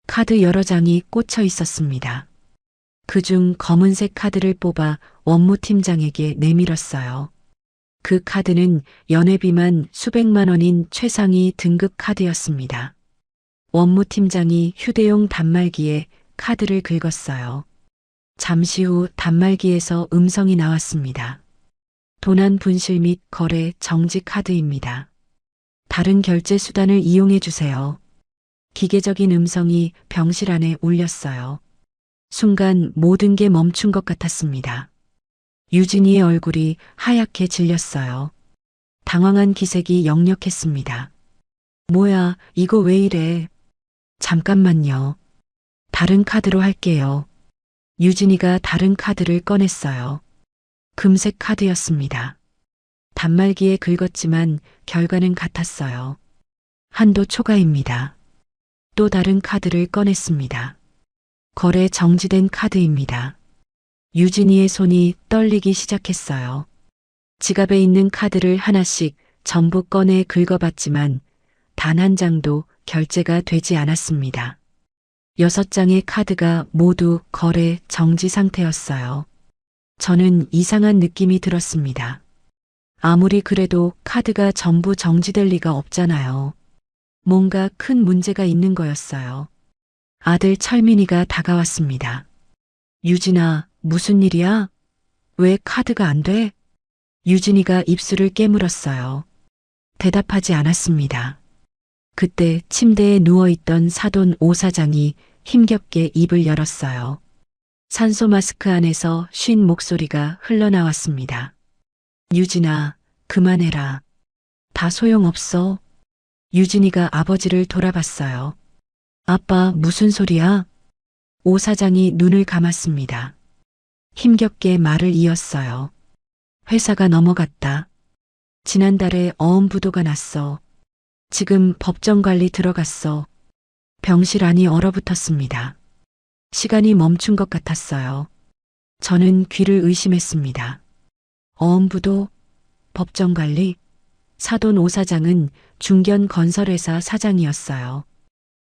S2: 카드 여러 장이 꽂혀 있었습니다. 그중 검은색 카드를 뽑아 원무팀장에게 내밀었어요. 그 카드는 연회비만 수백만 원인 최상위 등급 카드였습니다. 원무팀장이 휴대용 단말기에 카드를 긁었어요. 잠시 후 단말기에서 음성이 나왔습니다. 도난 분실 및 거래 정지 카드입니다. 다른 결제 수단을 이용해 주세요. 기계적인 음성이 병실 안에 울렸어요. 순간 모든 게 멈춘 것 같았습니다. 유진이의 얼굴이 하얗게 질렸어요. 당황한 기색이 역력했습니다. 뭐야, 이거 왜 이래? 잠깐만요. 다른 카드로 할게요. 유진이가 다른 카드를 꺼냈어요. 금색 카드였습니다. 단말기에 긁었지만 결과는 같았어요. 한도 초과입니다. 또 다른 카드를 꺼냈습니다. 거래 정지된 카드입니다. 유진이의 손이 떨리기 시작했어요. 지갑에 있는 카드를 하나씩 전부 꺼내 긁어봤지만 단 한 장도 결제가 되지 않았습니다. 6장의 카드가 모두 거래 정지 상태였어요. 저는 이상한 느낌이 들었습니다. 아무리 그래도 카드가 전부 정지될 리가 없잖아요. 뭔가 큰 문제가 있는 거였어요. 아들 철민이가 다가왔습니다. 유진아, 무슨 일이야? 왜 카드가 안 돼? 유진이가 입술을 깨물었어요. 대답하지 않았습니다. 그때 침대에 누워있던 사돈 오 사장이 힘겹게 입을 열었어요. 산소 마스크 안에서 쉰 목소리가 흘러나왔습니다. 유진아, 그만해라. 다 소용없어. 유진이가 아버지를 돌아봤어요. 아빠, 무슨 소리야? 오 사장이 눈을 감았습니다. 힘겹게 말을 이었어요. 회사가 넘어갔다. 지난달에 어음부도가 났어. 지금 법정관리 들어갔어. 병실 안이 얼어붙었습니다. 시간이 멈춘 것 같았어요. 저는 귀를 의심했습니다. 어음부도, 법정관리, 사돈 오 사장은 중견 건설회사 사장이었어요.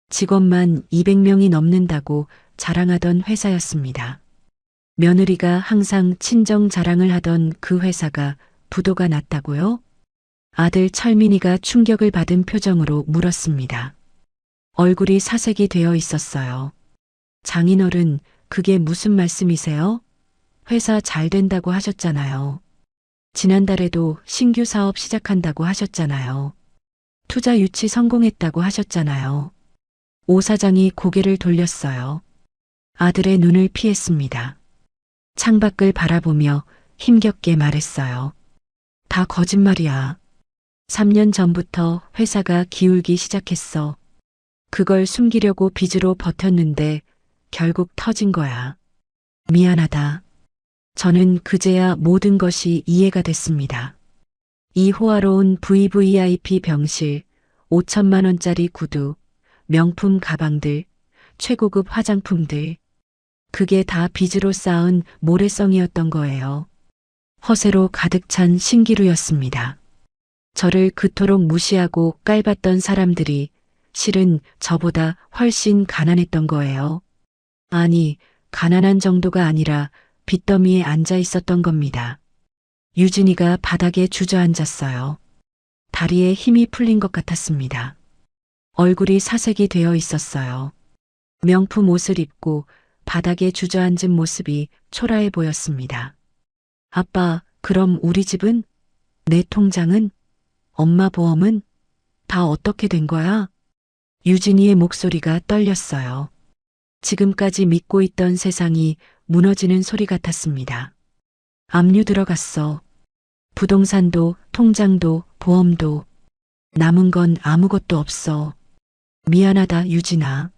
S2: 직원만 200명이 넘는다고 자랑하던 회사였습니다. 며느리가 항상 친정 자랑을 하던 그 회사가 부도가 났다고요? 아들 철민이가 충격을 받은 표정으로 물었습니다. 얼굴이 사색이 되어 있었어요. 장인어른, 그게 무슨 말씀이세요? 회사 잘 된다고 하셨잖아요. 지난달에도 신규 사업 시작한다고 하셨잖아요. 투자 유치 성공했다고 하셨잖아요. 오 사장이 고개를 돌렸어요. 아들의 눈을 피했습니다. 창밖을 바라보며 힘겹게 말했어요. 다 거짓말이야. 3년 전부터 회사가 기울기 시작했어. 그걸 숨기려고 빚으로 버텼는데 결국 터진 거야. 미안하다. 저는 그제야 모든 것이 이해가 됐습니다. 이 호화로운 VVIP 병실, 5천만 원짜리 구두, 명품 가방들, 최고급 화장품들. 그게 다 빚으로 쌓은 모래성이었던 거예요. 허세로 가득 찬 신기루였습니다. 저를 그토록 무시하고 깔봤던 사람들이 실은 저보다 훨씬 가난했던 거예요. 아니, 가난한 정도가 아니라 빚더미에 앉아 있었던 겁니다. 유진이가 바닥에 주저앉았어요. 다리에 힘이 풀린 것 같았습니다. 얼굴이 사색이 되어 있었어요. 명품 옷을 입고 바닥에 주저앉은 모습이 초라해 보였습니다. 아빠, 그럼 우리 집은? 내 통장은? 엄마 보험은? 다 어떻게 된 거야? 유진이의 목소리가 떨렸어요. 지금까지 믿고 있던 세상이 무너지는 소리 같았습니다. 압류 들어갔어. 부동산도, 통장도, 보험도. 남은 건 아무것도 없어. 미안하다, 유진아.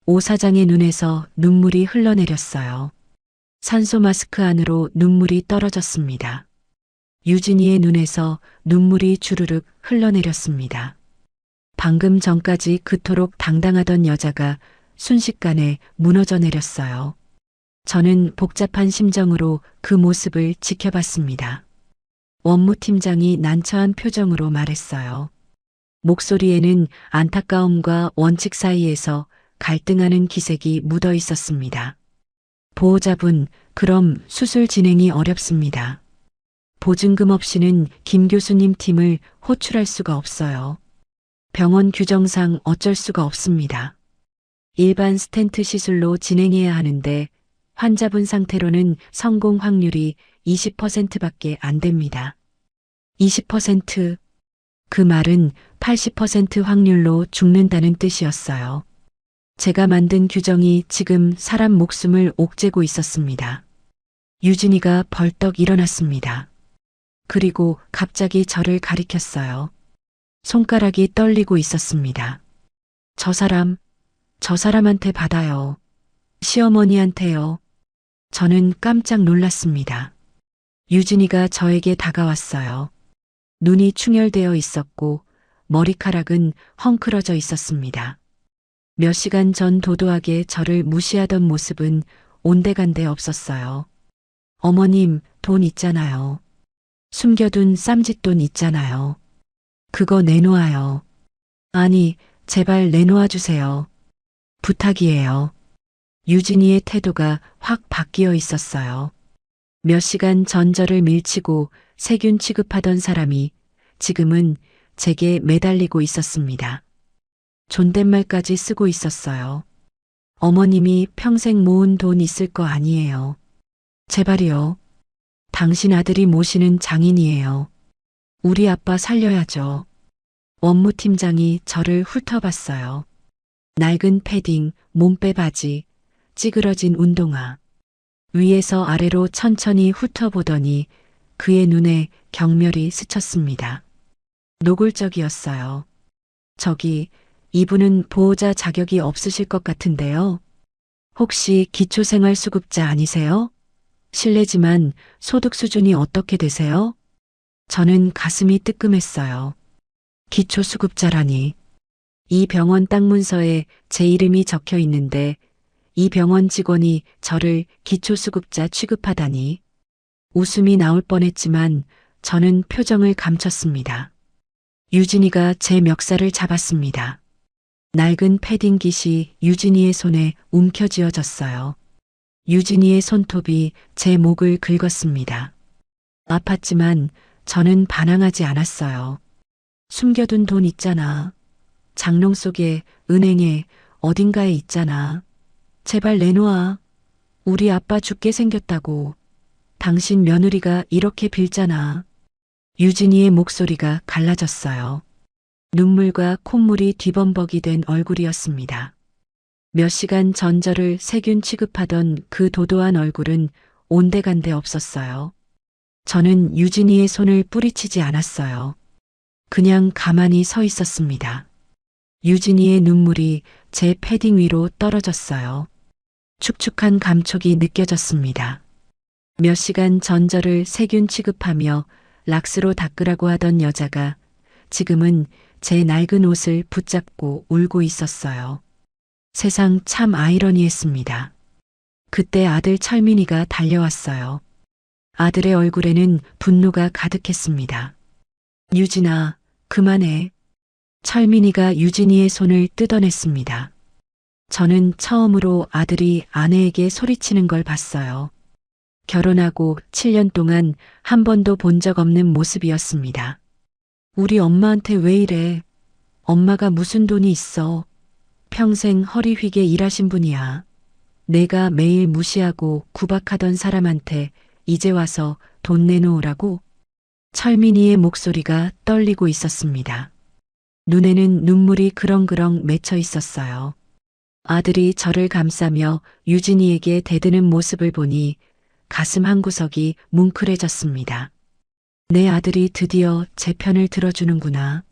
S2: 오 사장의 눈에서 눈물이 흘러내렸어요. 산소 마스크 안으로 눈물이 떨어졌습니다. 유진이의 눈에서 눈물이 주르륵 흘러내렸습니다. 방금 전까지 그토록 당당하던 여자가 순식간에 무너져 내렸어요. 저는 복잡한 심정으로 그 모습을 지켜봤습니다. 원무팀장이 난처한 표정으로 말했어요. 목소리에는 안타까움과 원칙 사이에서 갈등하는 기색이 묻어 있었습니다. 보호자분, 그럼 수술 진행이 어렵습니다. 보증금 없이는 김 교수님 팀을 호출할 수가 없어요. 병원 규정상 어쩔 수가 없습니다. 일반 스텐트 시술로 진행해야 하는데 환자분 상태로는 성공 확률이 20%밖에 안 됩니다. 20%? 그 말은 80% 확률로 죽는다는 뜻이었어요. 제가 만든 규정이 지금 사람 목숨을 옥죄고 있었습니다. 유진이가 벌떡 일어났습니다. 그리고 갑자기 저를 가리켰어요. 손가락이 떨리고 있었습니다. 저 사람한테 받아요. 시어머니한테요. 저는 깜짝 놀랐습니다. 유진이가 저에게 다가왔어요. 눈이 충혈되어 있었고 머리카락은 헝클어져 있었습니다. 몇 시간 전 도도하게 저를 무시하던 모습은 온데간데 없었어요. 어머님, 돈 있잖아요. 숨겨둔 쌈짓돈 있잖아요. 그거 내놓아요. 아니, 제발 내놓아 주세요. 부탁이에요. 유진이의 태도가 확 바뀌어 있었어요. 몇 시간 전 저를 밀치고 세균 취급하던 사람이 지금은 제게 매달리고 있었습니다. 존댓말까지 쓰고 있었어요. 어머님이 평생 모은 돈 있을 거 아니에요. 제발이요. 당신 아들이 모시는 장인이에요. 우리 아빠 살려야죠. 원무팀장이 저를 훑어봤어요. 낡은 패딩, 몸빼 바지, 찌그러진 운동화. 위에서 아래로 천천히 훑어보더니 그의 눈에 경멸이 스쳤습니다. 노골적이었어요. 저기, 이분은 보호자 자격이 없으실 것 같은데요. 혹시 기초생활수급자 아니세요? 실례지만 소득 수준이 어떻게 되세요? 저는 가슴이 뜨끔했어요. 기초수급자라니. 이 병원 땅 문서에 제 이름이 적혀 있는데 이 병원 직원이 저를 기초수급자 취급하다니. 웃음이 나올 뻔했지만 저는 표정을 감췄습니다. 유진이가 제 멱살을 잡았습니다. 낡은 패딩깃이 유진이의 손에 움켜쥐어졌어요. 유진이의 손톱이 제 목을 긁었습니다. 아팠지만 저는 반항하지 않았어요. 숨겨둔 돈 있잖아. 장롱 속에, 은행에, 어딘가에 있잖아. 제발 내놓아. 우리 아빠 죽게 생겼다고. 당신 며느리가 이렇게 빌잖아. 유진이의 목소리가 갈라졌어요. 눈물과 콧물이 뒤범벅이 된 얼굴이었습니다. 몇 시간 전 저를 세균 취급하던 그 도도한 얼굴은 온데간데 없었어요. 저는 유진이의 손을 뿌리치지 않았어요. 그냥 가만히 서 있었습니다. 유진이의 눈물이 제 패딩 위로 떨어졌어요. 축축한 감촉이 느껴졌습니다. 몇 시간 전 저를 세균 취급하며 락스로 닦으라고 하던 여자가 지금은 제 낡은 옷을 붙잡고 울고 있었어요. 세상 참 아이러니했습니다. 그때 아들 철민이가 달려왔어요. 아들의 얼굴에는 분노가 가득했습니다. 유진아, 그만해. 철민이가 유진이의 손을 뜯어냈습니다. 저는 처음으로 아들이 아내에게 소리치는 걸 봤어요. 결혼하고 7년 동안 한 번도 본 적 없는 모습이었습니다. 우리 엄마한테 왜 이래? 엄마가 무슨 돈이 있어? 평생 허리 휘게 일하신 분이야. 내가 매일 무시하고 구박하던 사람한테 이제 와서 돈 내놓으라고? 철민이의 목소리가 떨리고 있었습니다. 눈에는 눈물이 그렁그렁 맺혀 있었어요. 아들이 저를 감싸며 유진이에게 대드는 모습을 보니 가슴 한구석이 뭉클해졌습니다. 내 아들이 드디어 제 편을 들어주는구나.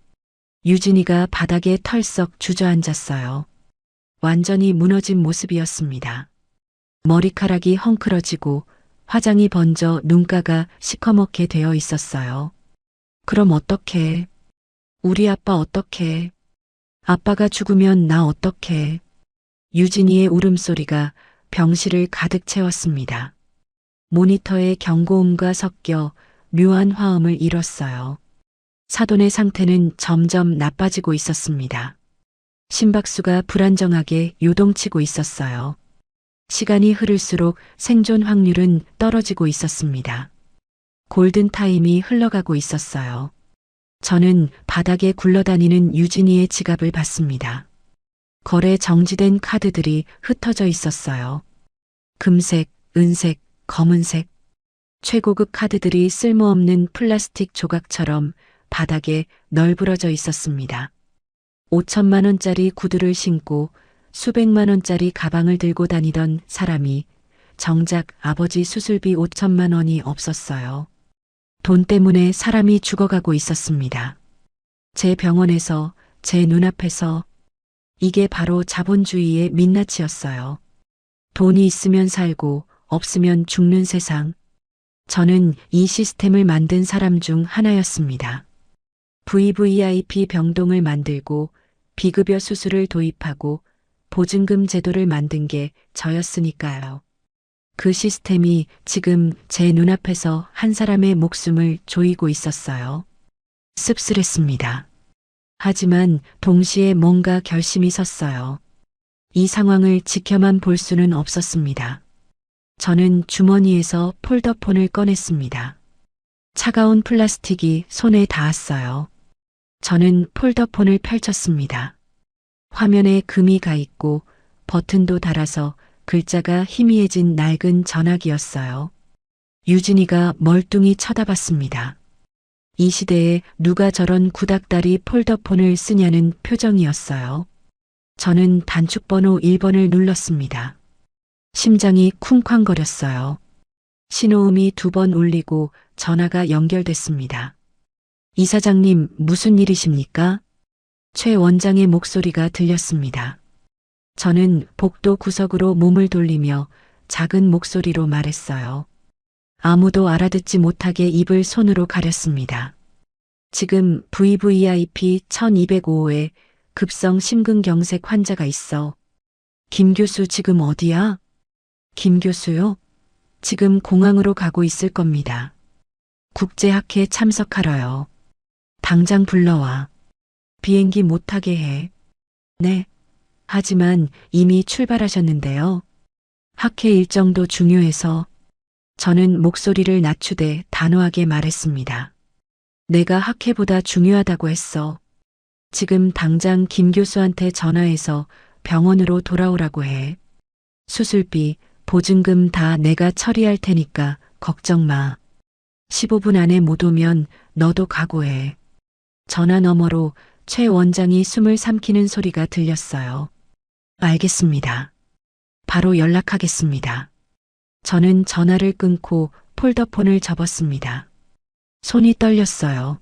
S2: 유진이가 바닥에 털썩 주저앉았어요. 완전히 무너진 모습이었습니다. 머리카락이 헝클어지고 화장이 번져 눈가가 시커멓게 되어 있었어요. 그럼 어떡해? 우리 아빠 어떡해? 아빠가 죽으면 나 어떡해? 유진이의 울음소리가 병실을 가득 채웠습니다. 모니터의 경고음과 섞여 묘한 화음을 잃었어요. 사돈의 상태는 점점 나빠지고 있었습니다. 심박수가 불안정하게 요동치고 있었어요. 시간이 흐를수록 생존 확률은 떨어지고 있었습니다. 골든타임이 흘러가고 있었어요. 저는 바닥에 굴러다니는 유진이의 지갑을 봤습니다. 거래 정지된 카드들이 흩어져 있었어요. 금색, 은색, 검은색. 최고급 카드들이 쓸모없는 플라스틱 조각처럼 바닥에 널브러져 있었습니다. 5천만 원짜리 구두를 신고 수백만 원짜리 가방을 들고 다니던 사람이 정작 아버지 수술비 5천만 원이 없었어요. 돈 때문에 사람이 죽어가고 있었습니다. 제 병원에서, 제 눈앞에서. 이게 바로 자본주의의 민낯이었어요. 돈이 있으면 살고 없으면 죽는 세상. 저는 이 시스템을 만든 사람 중 하나였습니다. VVIP 병동을 만들고 비급여 수술을 도입하고 보증금 제도를 만든 게 저였으니까요. 그 시스템이 지금 제 눈앞에서 한 사람의 목숨을 조이고 있었어요. 씁쓸했습니다. 하지만 동시에 뭔가 결심이 섰어요. 이 상황을 지켜만 볼 수는 없었습니다. 저는 주머니에서 폴더폰을 꺼냈습니다. 차가운 플라스틱이 손에 닿았어요. 저는 폴더폰을 펼쳤습니다. 화면에 금이 가 있고 버튼도 달아서 글자가 희미해진 낡은 전화기였어요. 유진이가 멀뚱히 쳐다봤습니다. 이 시대에 누가 저런 구닥다리 폴더폰을 쓰냐는 표정이었어요. 저는 단축번호 1번을 눌렀습니다. 심장이 쿵쾅거렸어요. 신호음이 2번 울리고 전화가 연결됐습니다. 이사장님, 무슨 일이십니까? 최 원장의 목소리가 들렸습니다. 저는 복도 구석으로 몸을 돌리며 작은 목소리로 말했어요. 아무도 알아듣지 못하게 입을 손으로 가렸습니다. 지금 VVIP 1205에 급성 심근경색 환자가 있어. 김 교수 지금 어디야? 김 교수요? 지금 공항으로 가고 있을 겁니다. 국제학회 참석하러요. 당장 불러와. 비행기 못 타게 해. 네. 하지만 이미 출발하셨는데요. 학회 일정도 중요해서. 저는 목소리를 낮추되 단호하게 말했습니다. 내가 학회보다 중요하다고 했어. 지금 당장 김 교수한테 전화해서 병원으로 돌아오라고 해. 수술비, 보증금 다 내가 처리할 테니까 걱정 마. 15분 안에 못 오면 너도 각오해. 전화 너머로 최 원장이 숨을 삼키는 소리가 들렸어요. 알겠습니다. 바로 연락하겠습니다. 저는 전화를 끊고 폴더폰을 접었습니다. 손이 떨렸어요.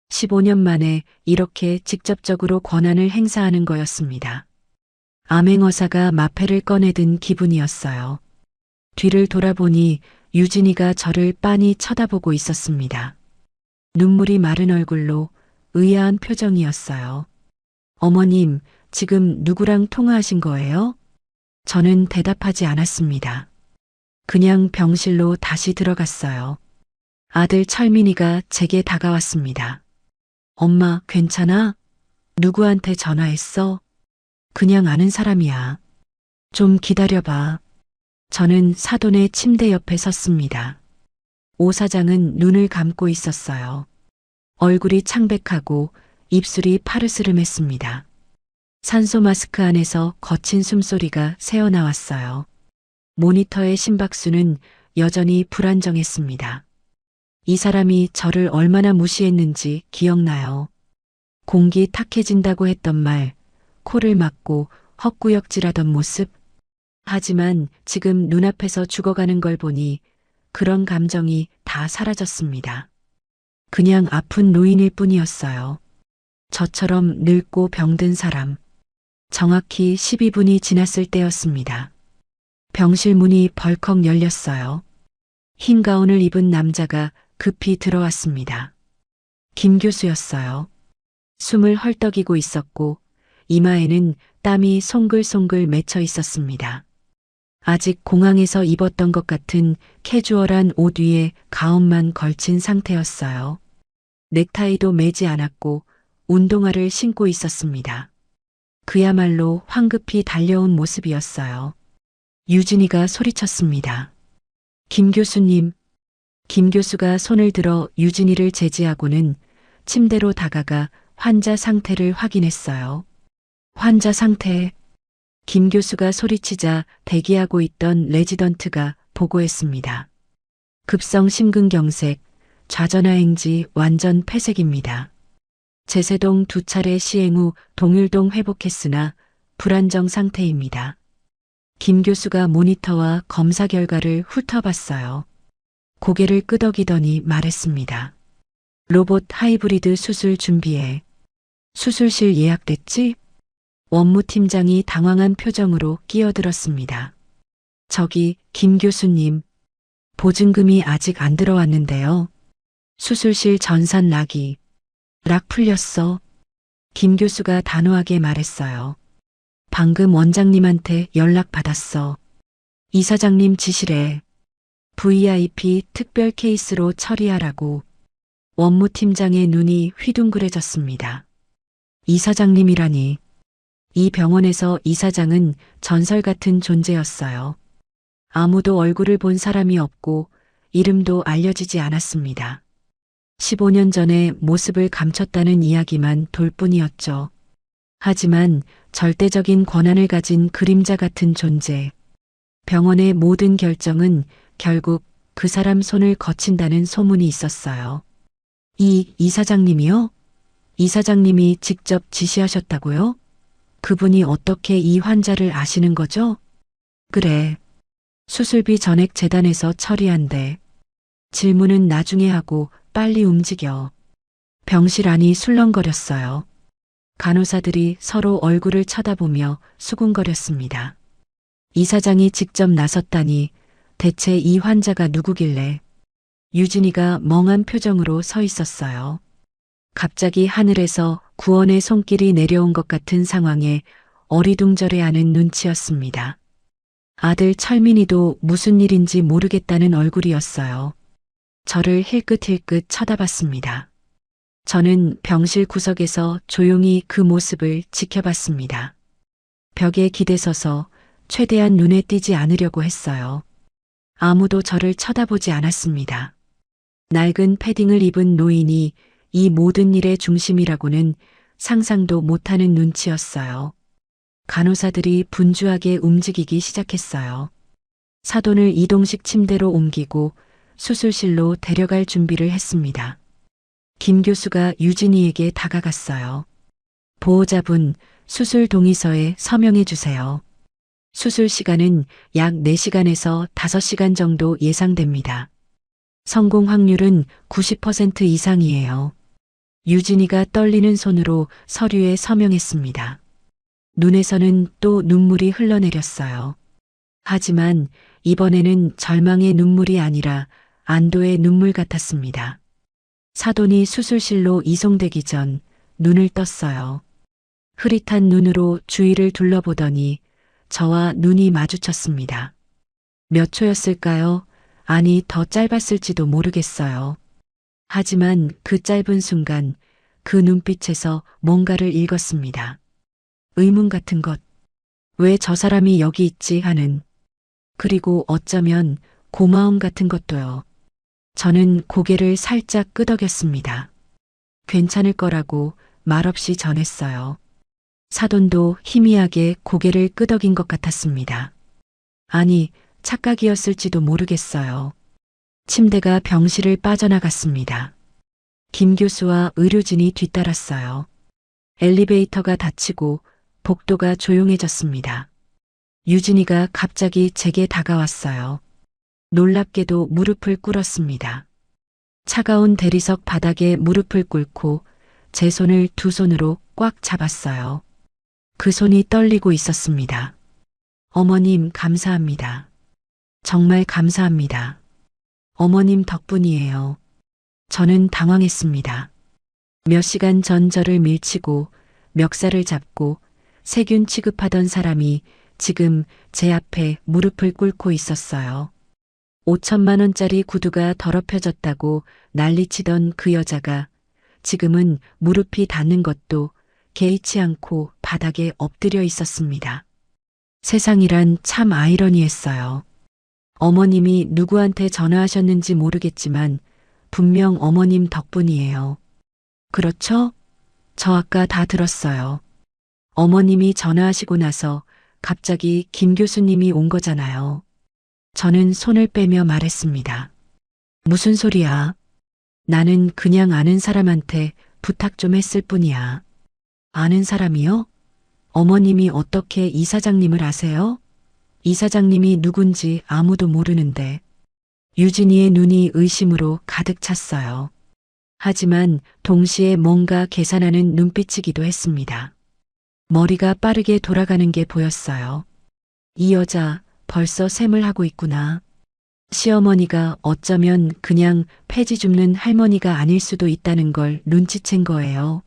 S2: 15년 만에 이렇게 직접적으로 권한을 행사하는 거였습니다. 암행어사가 마패를 꺼내든 기분이었어요. 뒤를 돌아보니 유진이가 저를 빤히 쳐다보고 있었습니다. 눈물이 마른 얼굴로 의아한 표정이었어요. 어머님, 지금 누구랑 통화하신 거예요? 저는 대답하지 않았습니다. 그냥 병실로 다시 들어갔어요. 아들 철민이가 제게 다가왔습니다. 엄마, 괜찮아? 누구한테 전화했어? 그냥 아는 사람이야. 좀 기다려봐. 저는 사돈의 침대 옆에 섰습니다. 오 사장은 눈을 감고 있었어요. 얼굴이 창백하고 입술이 파르스름했습니다. 산소 마스크 안에서 거친 숨소리가 새어나왔어요. 모니터의 심박수는 여전히 불안정했습니다. 이 사람이 저를 얼마나 무시했는지 기억나요. 공기 탁해진다고 했던 말, 코를 막고 헛구역질하던 모습. 하지만 지금 눈앞에서 죽어가는 걸 보니 그런 감정이 다 사라졌습니다. 그냥 아픈 노인일 뿐이었어요. 저처럼 늙고 병든 사람. 정확히 12분이 지났을 때였습니다. 병실 문이 벌컥 열렸어요. 흰 가운을 입은 남자가 급히 들어왔습니다. 김 교수였어요. 숨을 헐떡이고 있었고 이마에는 땀이 송글송글 맺혀 있었습니다. 아직 공항에서 입었던 것 같은 캐주얼한 옷 위에 가운만 걸친 상태였어요. 넥타이도 매지 않았고 운동화를 신고 있었습니다. 그야말로 황급히 달려온 모습이었어요. 유진이가 소리쳤습니다. 김 교수님. 김 교수가 손을 들어 유진이를 제지하고는 침대로 다가가 환자 상태를 확인했어요. 환자 상태. 김 교수가 소리치자 대기하고 있던 레지던트가 보고했습니다. 급성 심근경색, 좌전화행지 완전 폐색입니다. 제세동 2차례 시행 후 동율동 회복했으나 불안정 상태입니다. 김 교수가 모니터와 검사 결과를 훑어봤어요. 고개를 끄덕이더니 말했습니다. 로봇 하이브리드 수술 준비해. 수술실 예약됐지? 원무팀장이 당황한 표정으로 끼어들었습니다. 저기 김 교수님, 보증금이 아직 안 들어왔는데요. 수술실 전산 락이 락 풀렸어. 김 교수가 단호하게 말했어요. 방금 원장님한테 연락 받았어. 이사장님 지시래. VIP 특별 케이스로 처리하라고. 원무팀장의 눈이 휘둥그레졌습니다. 이사장님이라니. 이 병원에서 이사장은 전설 같은 존재였어요. 아무도 얼굴을 본 사람이 없고 이름도 알려지지 않았습니다. 15년 전에 모습을 감췄다는 이야기만 돌 뿐이었죠. 하지만 절대적인 권한을 가진 그림자 같은 존재. 병원의 모든 결정은 결국 그 사람 손을 거친다는 소문이 있었어요. 이 이사장님이요? 이사장님이 직접 지시하셨다고요? 그분이 어떻게 이 환자를 아시는 거죠? 그래. 수술비 전액 재단에서 처리한대. 질문은 나중에 하고 빨리 움직여. 병실 안이 술렁거렸어요. 간호사들이 서로 얼굴을 쳐다보며 수군거렸습니다. 이사장이 직접 나섰다니 대체 이 환자가 누구길래. 유진이가 멍한 표정으로 서 있었어요. 갑자기 하늘에서 구원의 손길이 내려온 것 같은 상황에 어리둥절해하는 눈치였습니다. 아들 철민이도 무슨 일인지 모르겠다는 얼굴이었어요. 저를 힐끗힐끗 쳐다봤습니다. 저는 병실 구석에서 조용히 그 모습을 지켜봤습니다. 벽에 기대서서 최대한 눈에 띄지 않으려고 했어요. 아무도 저를 쳐다보지 않았습니다. 낡은 패딩을 입은 노인이 이 모든 일의 중심이라고는 상상도 못하는 눈치였어요. 간호사들이 분주하게 움직이기 시작했어요. 사돈을 이동식 침대로 옮기고 수술실로 데려갈 준비를 했습니다. 김 교수가 유진이에게 다가갔어요. 보호자분, 수술 동의서에 서명해 주세요. 수술 시간은 약 4시간에서 5시간 정도 예상됩니다. 성공 확률은 90% 이상이에요. 유진이가 떨리는 손으로 서류에 서명했습니다. 눈에서는 또 눈물이 흘러내렸어요. 하지만 이번에는 절망의 눈물이 아니라 안도의 눈물 같았습니다. 사돈이 수술실로 이송되기 전 눈을 떴어요. 흐릿한 눈으로 주위를 둘러보더니 저와 눈이 마주쳤습니다. 몇 초였을까요? 아니, 더 짧았을지도 모르겠어요. 하지만 그 짧은 순간 그 눈빛에서 뭔가를 읽었습니다. 의문 같은 것. 왜 저 사람이 여기 있지 하는. 그리고 어쩌면 고마움 같은 것도요. 저는 고개를 살짝 끄덕였습니다. 괜찮을 거라고 말없이 전했어요. 사돈도 희미하게 고개를 끄덕인 것 같았습니다. 아니, 착각이었을지도 모르겠어요. 침대가 병실을 빠져나갔습니다. 김 교수와 의료진이 뒤따랐어요. 엘리베이터가 닫히고 복도가 조용해졌습니다. 유진이가 갑자기 제게 다가왔어요. 놀랍게도 무릎을 꿇었습니다. 차가운 대리석 바닥에 무릎을 꿇고 제 손을 두 손으로 꽉 잡았어요. 그 손이 떨리고 있었습니다. 어머님, 감사합니다. 정말 감사합니다. 어머님 덕분이에요. 저는 당황했습니다. 몇 시간 전 저를 밀치고 멱살을 잡고 세균 취급하던 사람이 지금 제 앞에 무릎을 꿇고 있었어요. 5천만 원짜리 구두가 더럽혀졌다고 난리치던 그 여자가 지금은 무릎이 닿는 것도 개의치 않고 바닥에 엎드려 있었습니다. 세상이란 참 아이러니했어요. 어머님이 누구한테 전화하셨는지 모르겠지만 분명 어머님 덕분이에요. 그렇죠? 저 아까 다 들었어요. 어머님이 전화하시고 나서 갑자기 김 교수님이 온 거잖아요. 저는 손을 빼며 말했습니다. 무슨 소리야? 나는 그냥 아는 사람한테 부탁 좀 했을 뿐이야. 아는 사람이요? 어머님이 어떻게 이사장님을 아세요? 이사장님이 누군지 아무도 모르는데. 유진이의 눈이 의심으로 가득 찼어요. 하지만 동시에 뭔가 계산하는 눈빛이기도 했습니다. 머리가 빠르게 돌아가는 게 보였어요. 이 여자 벌써 셈을 하고 있구나. 시어머니가 어쩌면 그냥 폐지 줍는 할머니가 아닐 수도 있다는 걸 눈치챈 거예요.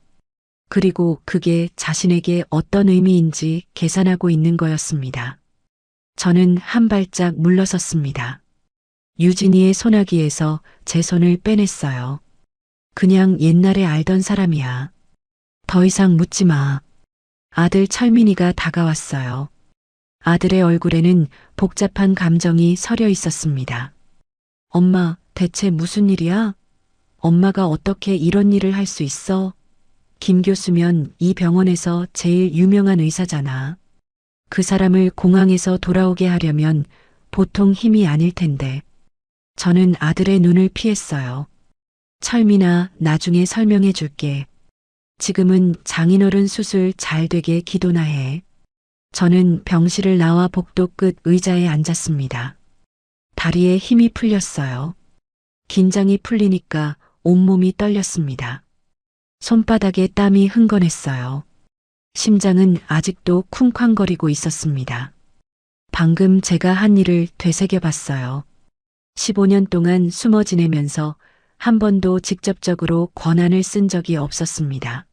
S2: 그리고 그게 자신에게 어떤 의미인지 계산하고 있는 거였습니다. 저는 한 발짝 물러섰습니다. 유진이의 소나기에서 제 손을 빼냈어요. 그냥 옛날에 알던 사람이야. 더 이상 묻지 마. 아들 철민이가 다가왔어요. 아들의 얼굴에는 복잡한 감정이 서려 있었습니다. 엄마, 대체 무슨 일이야? 엄마가 어떻게 이런 일을 할 수 있어? 김 교수면 이 병원에서 제일 유명한 의사잖아. 그 사람을 공항에서 돌아오게 하려면 보통 힘이 아닐 텐데. 저는 아들의 눈을 피했어요. 철민아, 나중에 설명해 줄게. 지금은 장인어른 수술 잘 되게 기도나 해. 저는 병실을 나와 복도 끝 의자에 앉았습니다. 다리에 힘이 풀렸어요. 긴장이 풀리니까 온몸이 떨렸습니다. 손바닥에 땀이 흥건했어요. 심장은 아직도 쿵쾅거리고 있었습니다. 방금 제가 한 일을 되새겨 봤어요. 15년 동안 숨어 지내면서 한 번도 직접적으로 권한을 쓴 적이 없었습니다.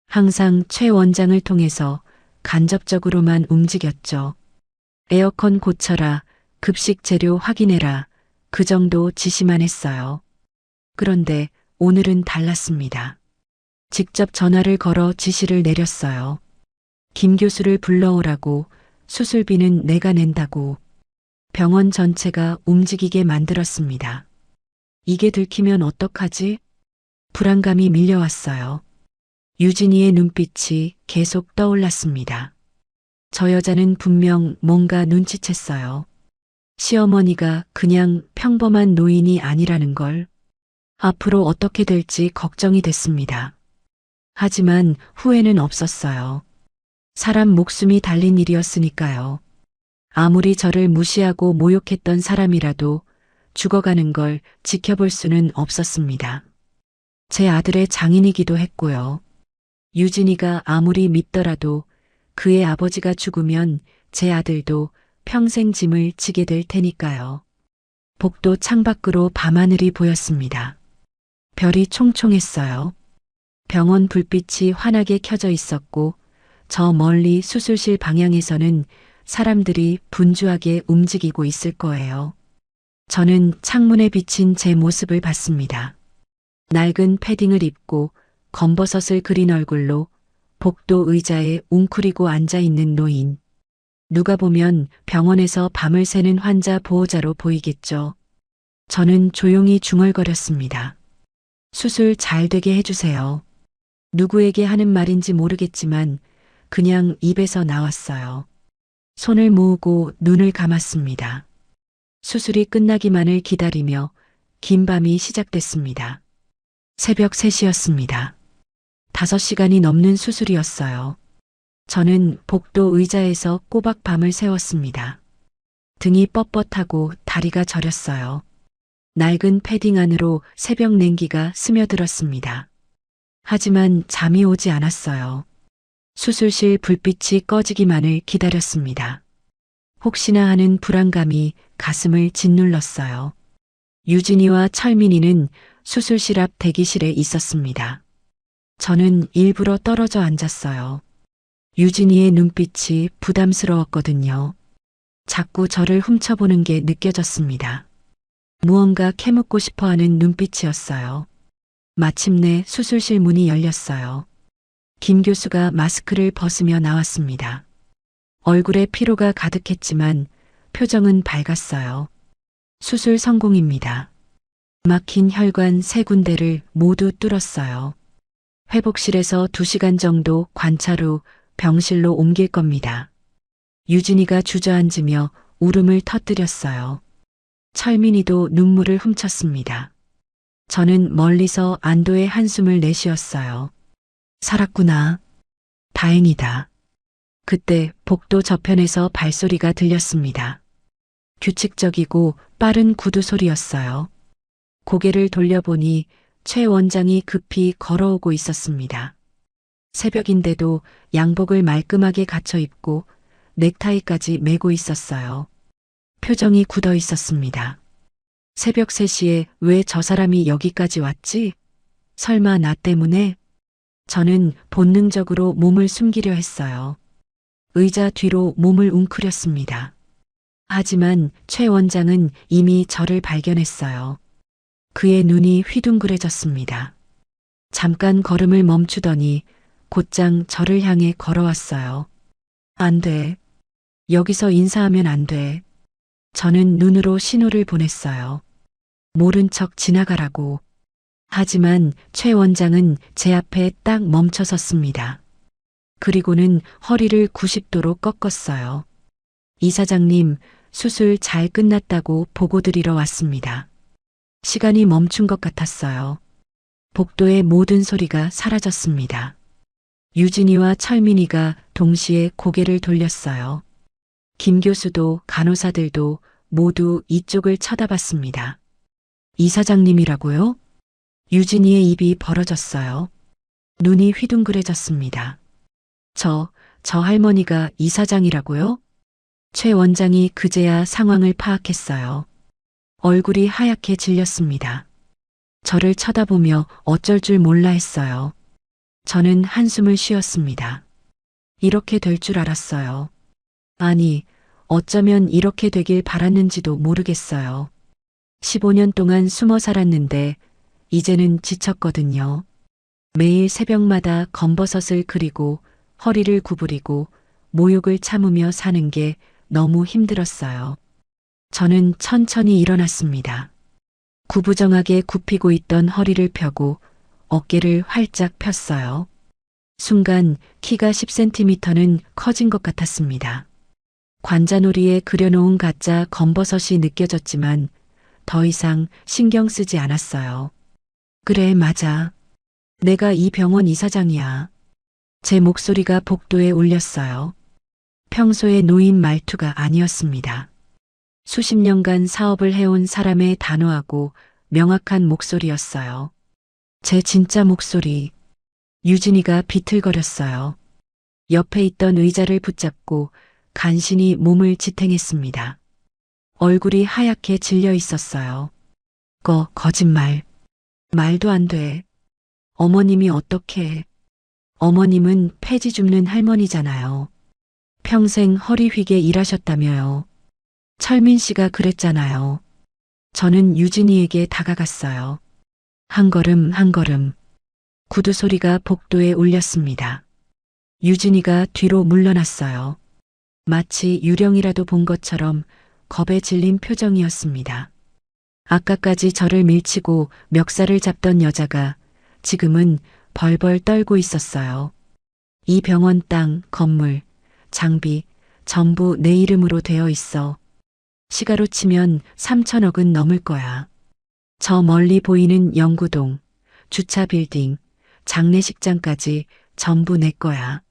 S2: 항상 최 원장을 통해서 간접적으로만 움직였죠. 에어컨 고쳐라, 급식 재료 확인해라, 그 정도 지시만 했어요. 그런데 오늘은 달랐습니다. 직접 전화를 걸어 지시를 내렸어요. 김 교수를 불러오라고, 수술비는 내가 낸다고. 병원 전체가 움직이게 만들었습니다. 이게 들키면 어떡하지? 불안감이 밀려왔어요. 유진이의 눈빛이 계속 떠올랐습니다. 저 여자는 분명 뭔가 눈치챘어요. 시어머니가 그냥 평범한 노인이 아니라는 걸. 앞으로 어떻게 될지 걱정이 됐습니다. 하지만 후회는 없었어요. 사람 목숨이 달린 일이었으니까요. 아무리 저를 무시하고 모욕했던 사람이라도 죽어가는 걸 지켜볼 수는 없었습니다. 제 아들의 장인이기도 했고요. 유진이가 아무리 밉더라도 그의 아버지가 죽으면 제 아들도 평생 짐을 지게 될 테니까요. 복도 창밖으로 밤하늘이 보였습니다. 별이 총총했어요. 병원 불빛이 환하게 켜져 있었고 저 멀리 수술실 방향에서는 사람들이 분주하게 움직이고 있을 거예요. 저는 창문에 비친 제 모습을 봤습니다. 낡은 패딩을 입고 검버섯을 그린 얼굴로 복도 의자에 웅크리고 앉아있는 노인. 누가 보면 병원에서 밤을 새는 환자 보호자로 보이겠죠. 저는 조용히 중얼거렸습니다. 수술 잘 되게 해주세요. 누구에게 하는 말인지 모르겠지만 그냥 입에서 나왔어요. 손을 모으고 눈을 감았습니다. 수술이 끝나기만을 기다리며 긴 밤이 시작됐습니다. 새벽 3시였습니다. 5시간이 넘는 수술이었어요. 저는 복도 의자에서 꼬박 밤을 새웠습니다. 등이 뻣뻣하고 다리가 저렸어요. 낡은 패딩 안으로 새벽 냉기가 스며들었습니다. 하지만 잠이 오지 않았어요. 수술실 불빛이 꺼지기만을 기다렸습니다. 혹시나 하는 불안감이 가슴을 짓눌렀어요. 유진이와 철민이는 수술실 앞 대기실에 있었습니다. 저는 일부러 떨어져 앉았어요. 유진이의 눈빛이 부담스러웠거든요. 자꾸 저를 훔쳐보는 게 느껴졌습니다. 무언가 캐묻고 싶어하는 눈빛이었어요. 마침내 수술실 문이 열렸어요. 김 교수가 마스크를 벗으며 나왔습니다. 얼굴에 피로가 가득했지만 표정은 밝았어요. 수술 성공입니다. 막힌 혈관 3군데를 모두 뚫었어요. 회복실에서 2시간 정도 관찰 후 병실로 옮길 겁니다. 유진이가 주저앉으며 울음을 터뜨렸어요. 철민이도 눈물을 훔쳤습니다. 저는 멀리서 안도의 한숨을 내쉬었어요. 살았구나. 다행이다. 그때 복도 저편에서 발소리가 들렸습니다. 규칙적이고 빠른 구두 소리였어요. 고개를 돌려보니 최 원장이 급히 걸어오고 있었습니다. 새벽인데도 양복을 말끔하게 갖춰 입고 넥타이까지 매고 있었어요. 표정이 굳어 있었습니다. 새벽 3시에 왜 저 사람이 여기까지 왔지? 설마 나 때문에? 저는 본능적으로 몸을 숨기려 했어요. 의자 뒤로 몸을 웅크렸습니다. 하지만 최 원장은 이미 저를 발견했어요. 그의 눈이 휘둥그레졌습니다. 잠깐 걸음을 멈추더니 곧장 저를 향해 걸어왔어요. 안 돼. 여기서 인사하면 안 돼. 저는 눈으로 신호를 보냈어요. 모른 척 지나가라고. 하지만 최 원장은 제 앞에 딱 멈춰 섰습니다. 그리고는 허리를 90도로 꺾었어요. 이사장님, 수술 잘 끝났다고 보고 드리러 왔습니다. 시간이 멈춘 것 같았어요. 복도의 모든 소리가 사라졌습니다. 유진이와 철민이가 동시에 고개를 돌렸어요. 김 교수도 간호사들도 모두 이쪽을 쳐다봤습니다. 이사장님이라고요? 유진이의 입이 벌어졌어요. 눈이 휘둥그레졌습니다. 저 할머니가 이사장이라고요? 최 원장이 그제야 상황을 파악했어요. 얼굴이 하얗게 질렸습니다. 저를 쳐다보며 어쩔 줄 몰라 했어요. 저는 한숨을 쉬었습니다. 이렇게 될 줄 알았어요. 아니, 어쩌면 이렇게 되길 바랐는지도 모르겠어요. 15년 동안 숨어 살았는데 이제는 지쳤거든요. 매일 새벽마다 검버섯을 그리고 허리를 구부리고 모욕을 참으며 사는 게 너무 힘들었어요. 저는 천천히 일어났습니다. 구부정하게 굽히고 있던 허리를 펴고 어깨를 활짝 폈어요. 순간 키가 10cm는 커진 것 같았습니다. 관자놀이에 그려놓은 가짜 검버섯이 느껴졌지만 더 이상 신경 쓰지 않았어요. 그래, 맞아. 내가 이 병원 이사장이야. 제 목소리가 복도에 울렸어요. 평소에 놓인 말투가 아니었습니다. 수십 년간 사업을 해온 사람의 단호하고 명확한 목소리였어요. 제 진짜 목소리. 유진이가 비틀거렸어요. 옆에 있던 의자를 붙잡고 간신히 몸을 지탱했습니다. 얼굴이 하얗게 질려 있었어요. 거짓말. 말도 안 돼. 어머님이 어떻게. 어머님은 폐지 줍는 할머니잖아요. 평생 허리 휘게 일하셨다며요. 철민 씨가 그랬잖아요. 저는 유진이에게 다가갔어요. 한 걸음 한 걸음. 구두 소리가 복도에 울렸습니다. 유진이가 뒤로 물러났어요. 마치 유령이라도 본 것처럼 겁에 질린 표정이었습니다. 아까까지 저를 밀치고 멱살을 잡던 여자가 지금은 벌벌 떨고 있었어요. 이 병원 땅, 건물, 장비 전부 내 이름으로 되어 있어. 시가로 치면 3천억은 넘을 거야. 저 멀리 보이는 영구동, 주차 빌딩, 장례식장까지 전부 내 거야.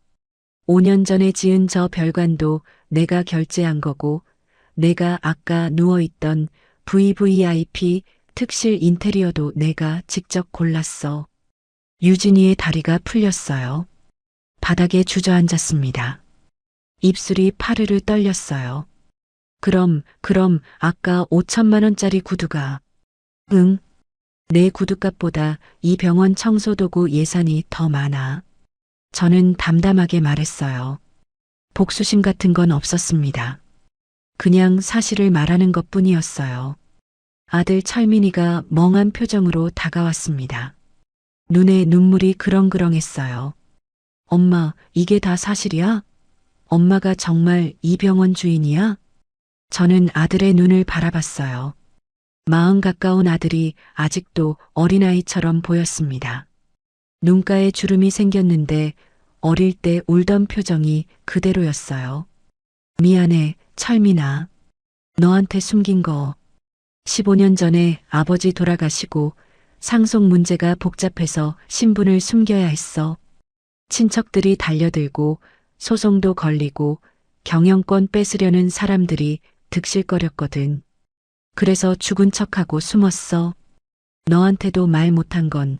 S2: 5년 전에 지은 저 별관도 내가 결제한 거고, 내가 아까 누워있던 VVIP 특실 인테리어도 내가 직접 골랐어. 유진이의 다리가 풀렸어요. 바닥에 주저앉았습니다. 입술이 파르르 떨렸어요. 그럼 아까 5천만 원짜리 구두가. 응. 내 구두값보다 이 병원 청소도구 예산이 더 많아. 저는 담담하게 말했어요. 복수심 같은 건 없었습니다. 그냥 사실을 말하는 것 뿐이었어요. 아들 철민이가 멍한 표정으로 다가왔습니다. 눈에 눈물이 그렁그렁했어요. 엄마, 이게 다 사실이야? 엄마가 정말 이 병원 주인이야? 저는 아들의 눈을 바라봤어요. 마흔 가까운 아들이 아직도 어린아이처럼 보였습니다. 눈가에 주름이 생겼는데 어릴 때 울던 표정이 그대로였어요. 미안해, 철민아. 너한테 숨긴 거. 15년 전에 아버지 돌아가시고 상속 문제가 복잡해서 신분을 숨겨야 했어. 친척들이 달려들고 소송도 걸리고 경영권 뺏으려는 사람들이 득실거렸거든. 그래서 죽은 척하고 숨었어. 너한테도 말 못한 건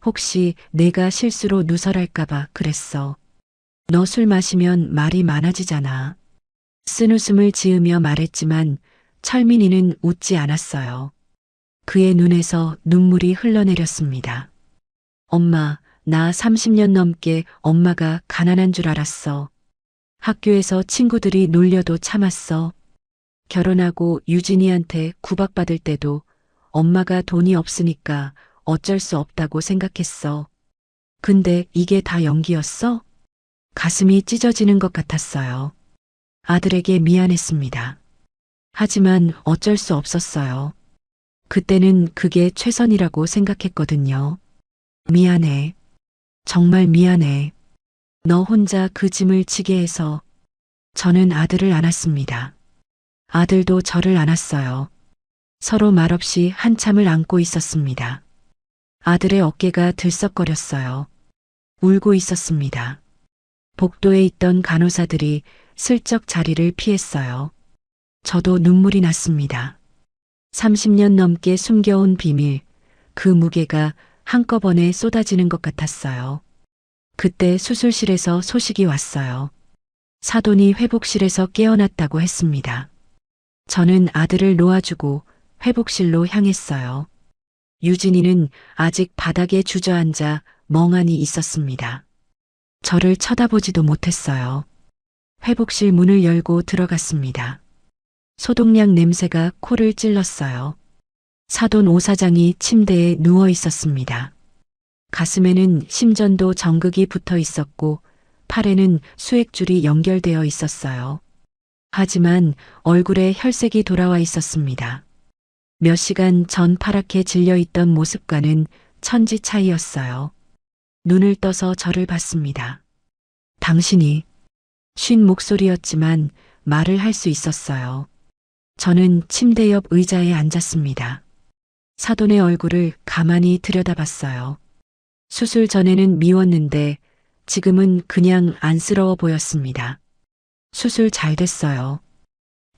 S2: 혹시 내가 실수로 누설할까봐 그랬어. 너 술 마시면 말이 많아지잖아. 쓴웃음을 지으며 말했지만 철민이는 웃지 않았어요. 그의 눈에서 눈물이 흘러내렸습니다. 엄마, 나 30년 넘게 엄마가 가난한 줄 알았어. 학교에서 친구들이 놀려도 참았어. 결혼하고 유진이한테 구박받을 때도 엄마가 돈이 없으니까 어쩔 수 없다고 생각했어. 근데 이게 다 연기였어? 가슴이 찢어지는 것 같았어요. 아들에게 미안했습니다. 하지만 어쩔 수 없었어요. 그때는 그게 최선이라고 생각했거든요. 미안해. 정말 미안해. 너 혼자 그 짐을 지게 해서. 저는 아들을 안았습니다. 아들도 저를 안았어요. 서로 말없이 한참을 안고 있었습니다. 아들의 어깨가 들썩거렸어요. 울고 있었습니다. 복도에 있던 간호사들이 슬쩍 자리를 피했어요. 저도 눈물이 났습니다. 30년 넘게 숨겨온 비밀, 그 무게가 한꺼번에 쏟아지는 것 같았어요. 그때 수술실에서 소식이 왔어요. 사돈이 회복실에서 깨어났다고 했습니다. 저는 아들을 놓아주고 회복실로 향했어요. 유진이는 아직 바닥에 주저앉아 멍하니 있었습니다. 저를 쳐다보지도 못했어요. 회복실 문을 열고 들어갔습니다. 소독약 냄새가 코를 찔렀어요. 사돈 오 사장이 침대에 누워 있었습니다. 가슴에는 심전도 정극이 붙어 있었고 팔에는 수액줄이 연결되어 있었어요. 하지만 얼굴에 혈색이 돌아와 있었습니다. 몇 시간 전 파랗게 질려있던 모습과는 천지 차이였어요. 눈을 떠서 저를 봤습니다. 당신이. 쉰 목소리였지만 말을 할 수 있었어요. 저는 침대 옆 의자에 앉았습니다. 사돈의 얼굴을 가만히 들여다봤어요. 수술 전에는 미웠는데 지금은 그냥 안쓰러워 보였습니다. 수술 잘 됐어요.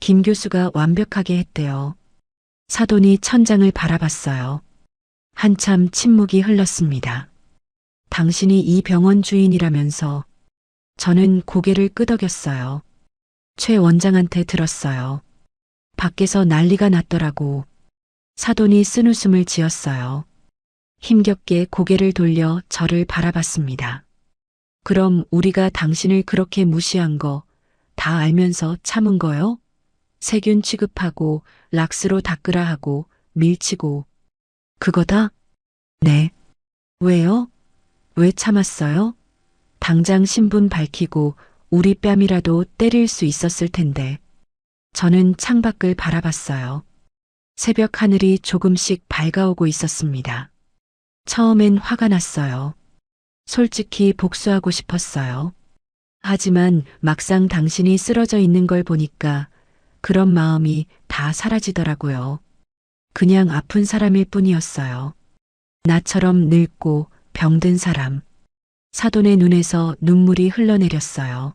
S2: 김 교수가 완벽하게 했대요. 사돈이 천장을 바라봤어요. 한참 침묵이 흘렀습니다. 당신이 이 병원 주인이라면서. 저는 고개를 끄덕였어요. 최 원장한테 들었어요. 밖에서 난리가 났더라고. 사돈이 쓴웃음을 지었어요. 힘겹게 고개를 돌려 저를 바라봤습니다. 그럼 우리가 당신을 그렇게 무시한 거 다 알면서 참은 거요? 세균 취급하고 락스로 닦으라 하고 밀치고. 그거다? 네. 왜요? 왜 참았어요? 당장 신분 밝히고 우리 뺨이라도 때릴 수 있었을 텐데. 저는 창밖을 바라봤어요. 새벽 하늘이 조금씩 밝아오고 있었습니다. 처음엔 화가 났어요. 솔직히 복수하고 싶었어요. 하지만 막상 당신이 쓰러져 있는 걸 보니까 그런 마음이 다 사라지더라고요. 그냥 아픈 사람일 뿐이었어요. 나처럼 늙고 병든 사람. 사돈의 눈에서 눈물이 흘러내렸어요.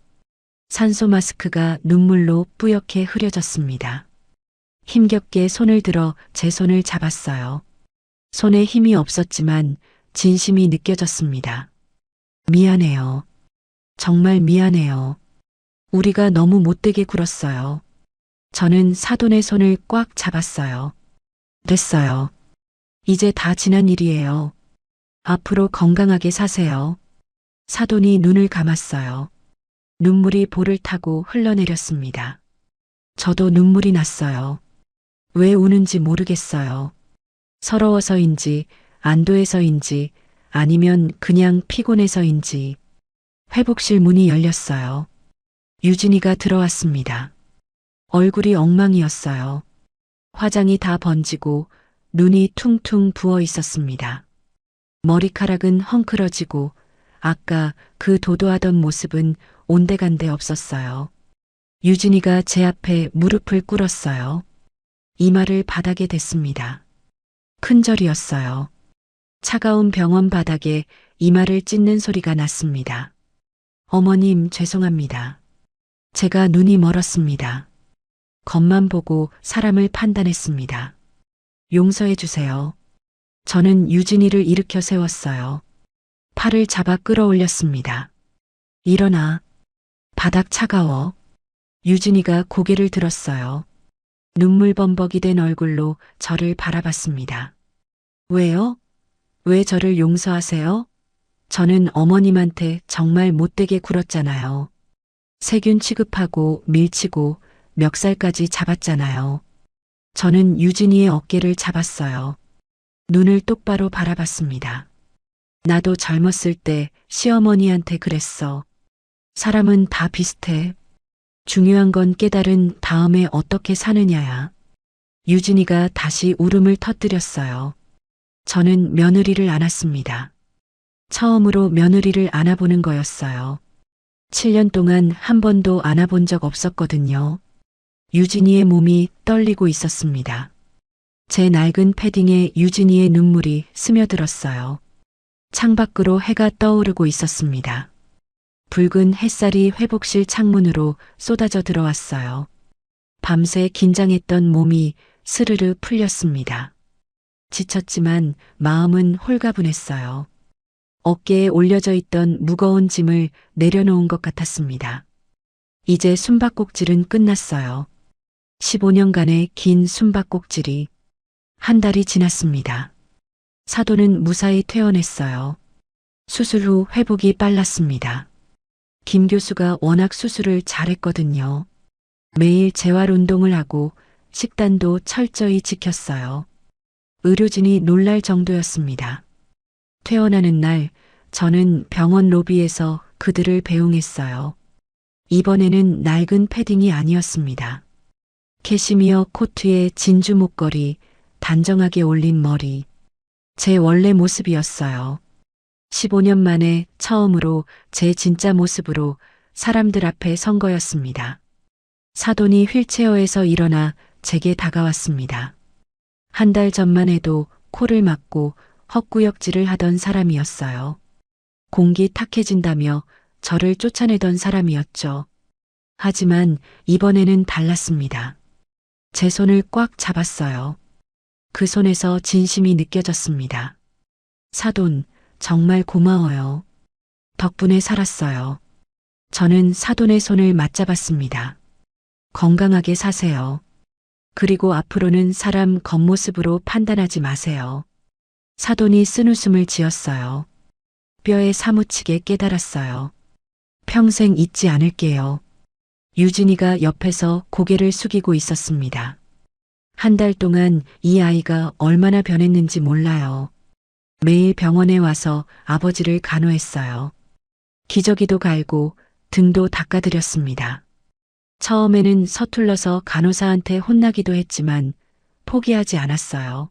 S2: 산소 마스크가 눈물로 뿌옇게 흐려졌습니다. 힘겹게 손을 들어 제 손을 잡았어요. 손에 힘이 없었지만 진심이 느껴졌습니다. 미안해요. 정말 미안해요. 우리가 너무 못되게 굴었어요. 저는 사돈의 손을 꽉 잡았어요. 됐어요. 이제 다 지난 일이에요. 앞으로 건강하게 사세요. 사돈이 눈을 감았어요. 눈물이 볼을 타고 흘러내렸습니다. 저도 눈물이 났어요. 왜 우는지 모르겠어요. 서러워서인지, 안도해서인지, 아니면 그냥 피곤해서인지. 회복실 문이 열렸어요. 유진이가 들어왔습니다. 얼굴이 엉망이었어요. 화장이 다 번지고 눈이 퉁퉁 부어 있었습니다. 머리카락은 헝클어지고 아까 그 도도하던 모습은 온데간데 없었어요. 유진이가 제 앞에 무릎을 꿇었어요. 이마를 바닥에 댔습니다. 큰절이었어요. 차가운 병원 바닥에 이마를 찢는 소리가 났습니다. 어머님, 죄송합니다. 제가 눈이 멀었습니다. 겉만 보고 사람을 판단했습니다. 용서해 주세요. 저는 유진이를 일으켜 세웠어요. 팔을 잡아 끌어올렸습니다. 일어나. 바닥 차가워. 유진이가 고개를 들었어요. 눈물 범벅이 된 얼굴로 저를 바라봤습니다. 왜요? 왜 저를 용서하세요? 저는 어머님한테 정말 못되게 굴었잖아요. 세균 취급하고 밀치고 멱살까지 잡았잖아요. 저는 유진이의 어깨를 잡았어요. 눈을 똑바로 바라봤습니다. 나도 젊었을 때 시어머니한테 그랬어. 사람은 다 비슷해. 중요한 건 깨달은 다음에 어떻게 사느냐야. 유진이가 다시 울음을 터뜨렸어요. 저는 며느리를 안았습니다. 처음으로 며느리를 안아보는 거였어요. 7년 동안 한 번도 안아본 적 없었거든요. 유진이의 몸이 떨리고 있었습니다. 제 낡은 패딩에 유진이의 눈물이 스며들었어요. 창밖으로 해가 떠오르고 있었습니다. 붉은 햇살이 회복실 창문으로 쏟아져 들어왔어요. 밤새 긴장했던 몸이 스르르 풀렸습니다. 지쳤지만 마음은 홀가분했어요. 어깨에 올려져 있던 무거운 짐을 내려놓은 것 같았습니다. 이제 숨바꼭질은 끝났어요. 15년간의 긴 숨바꼭질이 한 달이 지났습니다. 사돈은 무사히 퇴원했어요. 수술 후 회복이 빨랐습니다. 김 교수가 워낙 수술을 잘했거든요. 매일 재활 운동을 하고 식단도 철저히 지켰어요. 의료진이 놀랄 정도였습니다. 퇴원하는 날 저는 병원 로비에서 그들을 배웅했어요. 이번에는 낡은 패딩이 아니었습니다. 캐시미어 코트에 진주 목걸이, 단정하게 올린 머리. 제 원래 모습이었어요. 15년 만에 처음으로 제 진짜 모습으로 사람들 앞에 선 거였습니다. 사돈이 휠체어에서 일어나 제게 다가왔습니다. 한 달 전만 해도 코를 막고 헛구역질을 하던 사람이었어요. 공기 탁해진다며 저를 쫓아내던 사람이었죠. 하지만 이번에는 달랐습니다. 제 손을 꽉 잡았어요. 그 손에서 진심이 느껴졌습니다. 사돈, 정말 고마워요. 덕분에 살았어요. 저는 사돈의 손을 맞잡았습니다. 건강하게 사세요. 그리고 앞으로는 사람 겉모습으로 판단하지 마세요. 사돈이 쓴웃음을 지었어요. 뼈에 사무치게 깨달았어요. 평생 잊지 않을게요. 유진이가 옆에서 고개를 숙이고 있었습니다. 한 달 동안 이 아이가 얼마나 변했는지 몰라요. 매일 병원에 와서 아버지를 간호했어요. 기저귀도 갈고 등도 닦아드렸습니다. 처음에는 서툴러서 간호사한테 혼나기도 했지만 포기하지 않았어요.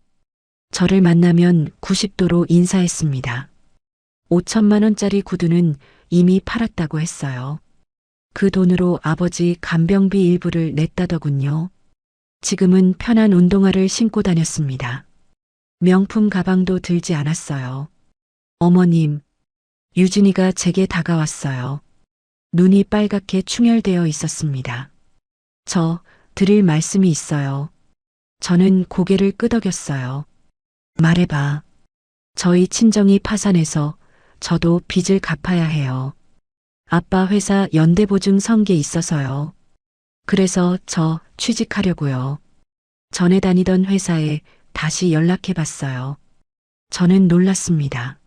S2: 저를 만나면 90도로 인사했습니다. 5천만 원짜리 구두는 이미 팔았다고 했어요. 그 돈으로 아버지 간병비 일부를 냈다더군요. 지금은 편한 운동화를 신고 다녔습니다. 명품 가방도 들지 않았어요. 어머님, 유진이가 제게 다가왔어요. 눈이 빨갛게 충혈되어 있었습니다. 저 드릴 말씀이 있어요. 저는 고개를 끄덕였어요. 말해봐. 저희 친정이 파산해서 저도 빚을 갚아야 해요. 아빠 회사 연대보증 선게 있어서요. 그래서 저 취직하려고요. 전에 다니던 회사에 다시 연락해 봤어요. 저는 놀랐습니다.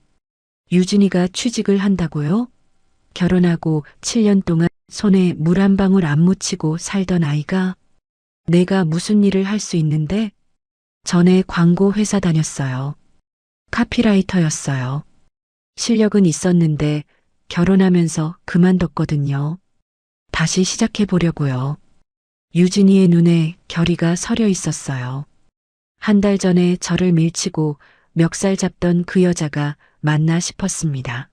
S2: 유진이가 취직을 한다고요? 결혼하고 7년 동안 손에 물 한 방울 안 묻히고 살던 아이가 내가 무슨 일을 할 수 있는데? 전에 광고 회사 다녔어요. 카피라이터였어요. 실력은 있었는데 결혼하면서 그만뒀거든요. 다시 시작해 보려고요. 유진이의 눈에 결의가 서려 있었어요. 한 달 전에 저를 밀치고 멱살 잡던 그 여자가 맞나 싶었습니다.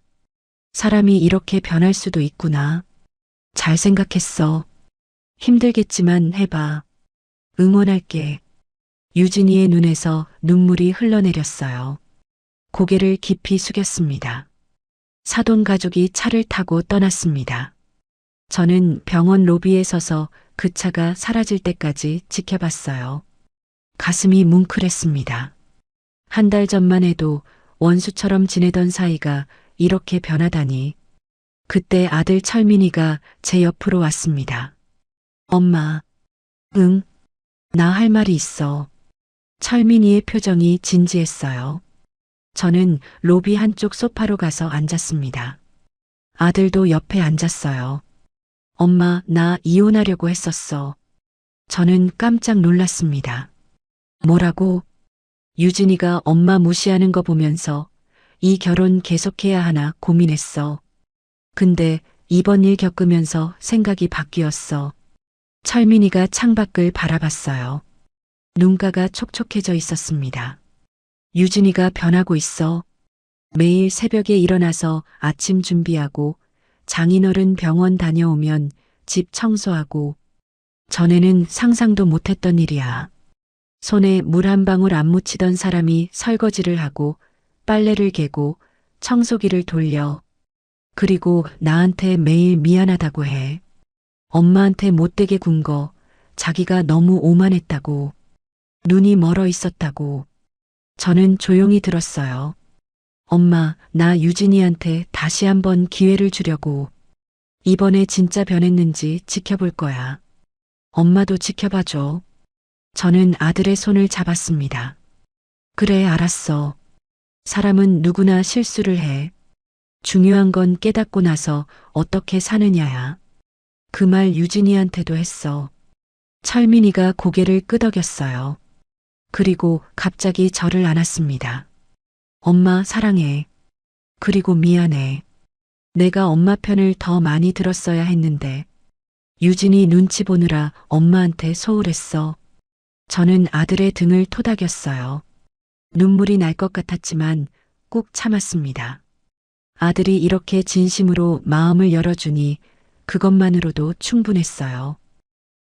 S2: 사람이 이렇게 변할 수도 있구나. 잘 생각했어. 힘들겠지만 해봐. 응원할게. 유진이의 눈에서 눈물이 흘러내렸어요. 고개를 깊이 숙였습니다. 사돈 가족이 차를 타고 떠났습니다. 저는 병원 로비에 서서 그 차가 사라질 때까지 지켜봤어요. 가슴이 뭉클했습니다. 한 달 전만 해도 원수처럼 지내던 사이가 이렇게 변하다니. 그때 아들 철민이가 제 옆으로 왔습니다. 엄마. 응, 나 할 말이 있어. 철민이의 표정이 진지했어요. 저는 로비 한쪽 소파로 가서 앉았습니다. 아들도 옆에 앉았어요. 엄마, 나 이혼하려고 했었어. 저는 깜짝 놀랐습니다. 뭐라고? 유진이가 엄마 무시하는 거 보면서 이 결혼 계속해야 하나 고민했어. 근데 이번 일 겪으면서 생각이 바뀌었어. 철민이가 창밖을 바라봤어요. 눈가가 촉촉해져 있었습니다. 유진이가 변하고 있어. 매일 새벽에 일어나서 아침 준비하고 장인어른 병원 다녀오면 집 청소하고 전에는 상상도 못했던 일이야. 손에 물 한 방울 안 묻히던 사람이 설거지를 하고 빨래를 개고 청소기를 돌려. 그리고 나한테 매일 미안하다고 해. 엄마한테 못되게 군 거 자기가 너무 오만했다고. 눈이 멀어 있었다고. 저는 조용히 들었어요. 엄마, 나 유진이한테 다시 한번 기회를 주려고. 이번에 진짜 변했는지 지켜볼 거야. 엄마도 지켜봐줘. 저는 아들의 손을 잡았습니다. 그래, 알았어. 사람은 누구나 실수를 해. 중요한 건 깨닫고 나서 어떻게 사느냐야. 그 말 유진이한테도 했어. 철민이가 고개를 끄덕였어요. 그리고 갑자기 저를 안았습니다. 엄마 사랑해. 그리고 미안해. 내가 엄마 편을 더 많이 들었어야 했는데. 유진이 눈치 보느라 엄마한테 소홀했어. 저는 아들의 등을 토닥였어요. 눈물이 날 것 같았지만 꾹 참았습니다. 아들이 이렇게 진심으로 마음을 열어주니 그것만으로도 충분했어요.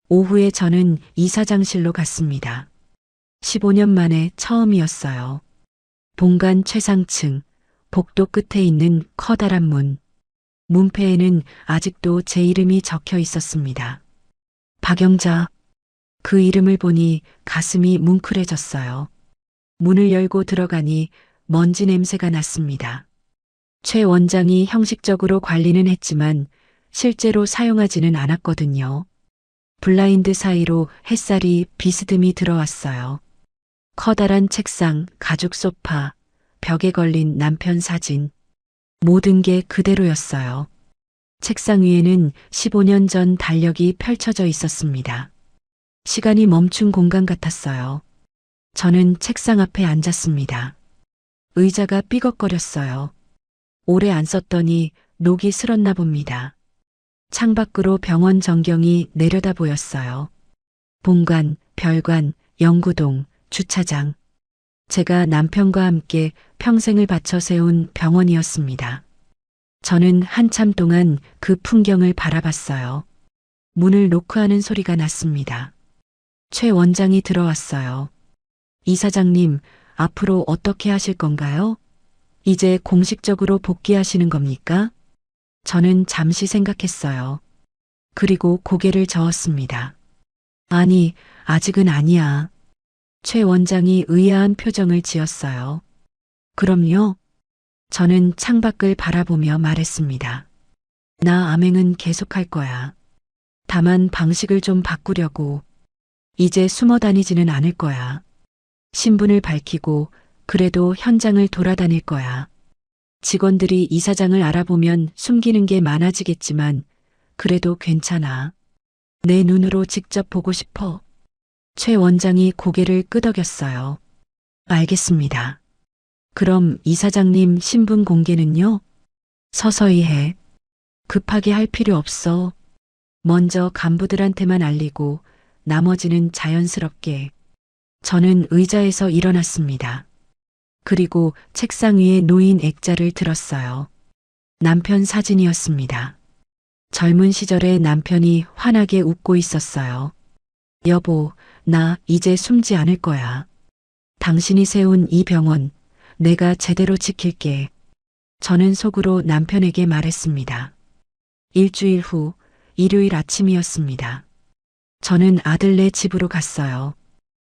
S2: 오후에 저는 이사장실로 갔습니다. 15년 만에 처음이었어요. 본관 최상층, 복도 끝에 있는 커다란 문. 문패에는 아직도 제 이름이 적혀 있었습니다. 박영자. 그 이름을 보니 가슴이 뭉클해졌어요. 문을 열고 들어가니 먼지 냄새가 났습니다. 최 원장이 형식적으로 관리는 했지만 실제로 사용하지는 않았거든요. 블라인드 사이로 햇살이 비스듬히 들어왔어요. 커다란 책상, 가죽 소파, 벽에 걸린 남편 사진. 모든 게 그대로였어요. 책상 위에는 15년 전 달력이 펼쳐져 있었습니다. 시간이 멈춘 공간 같았어요. 저는 책상 앞에 앉았습니다. 의자가 삐걱거렸어요. 오래 안 썼더니 녹이 슬었나 봅니다. 창밖으로 병원 전경이 내려다 보였어요. 본관, 별관, 연구동, 주차장. 제가 남편과 함께 평생을 바쳐 세운 병원이었습니다. 저는 한참 동안 그 풍경을 바라봤어요. 문을 노크하는 소리가 났습니다. 최 원장이 들어왔어요. 이사장님, 앞으로 어떻게 하실 건가요? 이제 공식적으로 복귀하시는 겁니까? 저는 잠시 생각했어요. 그리고 고개를 저었습니다. 아니, 아직은 아니야. 최 원장이 의아한 표정을 지었어요. 그럼요? 저는 창밖을 바라보며 말했습니다. 나 암행은 계속할 거야. 다만 방식을 좀 바꾸려고. 이제 숨어 다니지는 않을 거야. 신분을 밝히고 그래도 현장을 돌아다닐 거야. 직원들이 이사장을 알아보면 숨기는 게 많아지겠지만 그래도 괜찮아. 내 눈으로 직접 보고 싶어. 최 원장이 고개를 끄덕였어요. 알겠습니다. 그럼 이사장님 신분 공개는요? 서서히 해. 급하게 할 필요 없어. 먼저 간부들한테만 알리고 나머지는 자연스럽게. 저는 의자에서 일어났습니다. 그리고 책상 위에 놓인 액자를 들었어요. 남편 사진이었습니다. 젊은 시절의 남편이 환하게 웃고 있었어요. 여보, 나 이제 숨지 않을 거야. 당신이 세운 이 병원, 내가 제대로 지킬게. 저는 속으로 남편에게 말했습니다. 일주일 후, 일요일 아침이었습니다. 저는 아들네 집으로 갔어요.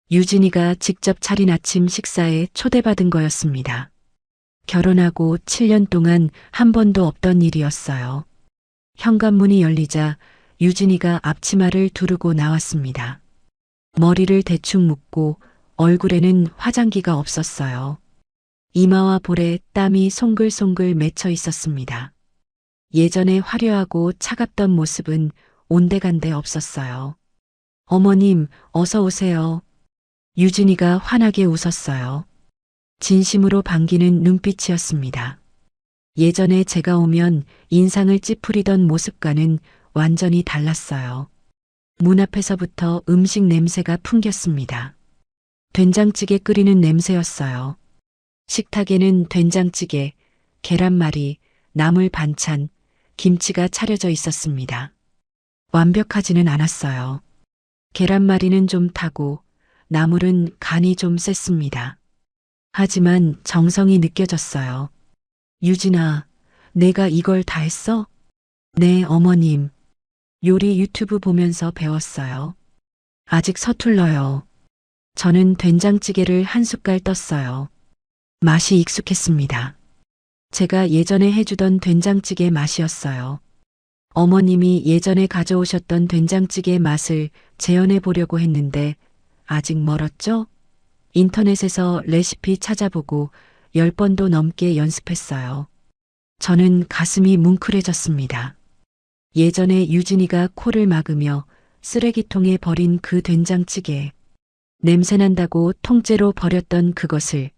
S2: 유진이가 직접 차린 아침 식사에 초대받은 거였습니다. 결혼하고 7년 동안 한 번도 없던 일이었어요. 현관문이 열리자 유진이가 앞치마를 두르고 나왔습니다. 머리를 대충 묶고 얼굴에는 화장기가 없었어요. 이마와 볼에 땀이 송글송글 맺혀 있었습니다. 예전에 화려하고 차갑던 모습은 온데간데 없었어요. 어머님, 어서 오세요. 유진이가 환하게 웃었어요. 진심으로 반기는 눈빛이었습니다. 예전에 제가 오면 인상을 찌푸리던 모습과는 완전히 달랐어요. 문 앞에서부터 음식 냄새가 풍겼습니다. 된장찌개 끓이는 냄새였어요. 식탁에는 된장찌개, 계란말이, 나물 반찬, 김치가 차려져 있었습니다. 완벽하지는 않았어요. 계란말이는 좀 타고 나물은 간이 좀 셌습니다. 하지만 정성이 느껴졌어요. 유진아, 내가 이걸 다 했어? 네, 어머님. 요리 유튜브 보면서 배웠어요. 아직 서툴러요. 저는 된장찌개를 한 숟갈 떴어요. 맛이 익숙했습니다. 제가 예전에 해주던 된장찌개 맛이었어요. 어머님이 예전에 가져오셨던 된장찌개 맛을 재현해 보려고 했는데 아직 멀었죠? 인터넷에서 레시피 찾아보고 10번도 넘게 연습했어요. 저는 가슴이 뭉클해졌습니다. 예전에 유진이가 코를 막으며 쓰레기통에 버린 그 된장찌개. 냄새난다고 통째로 버렸던 그것을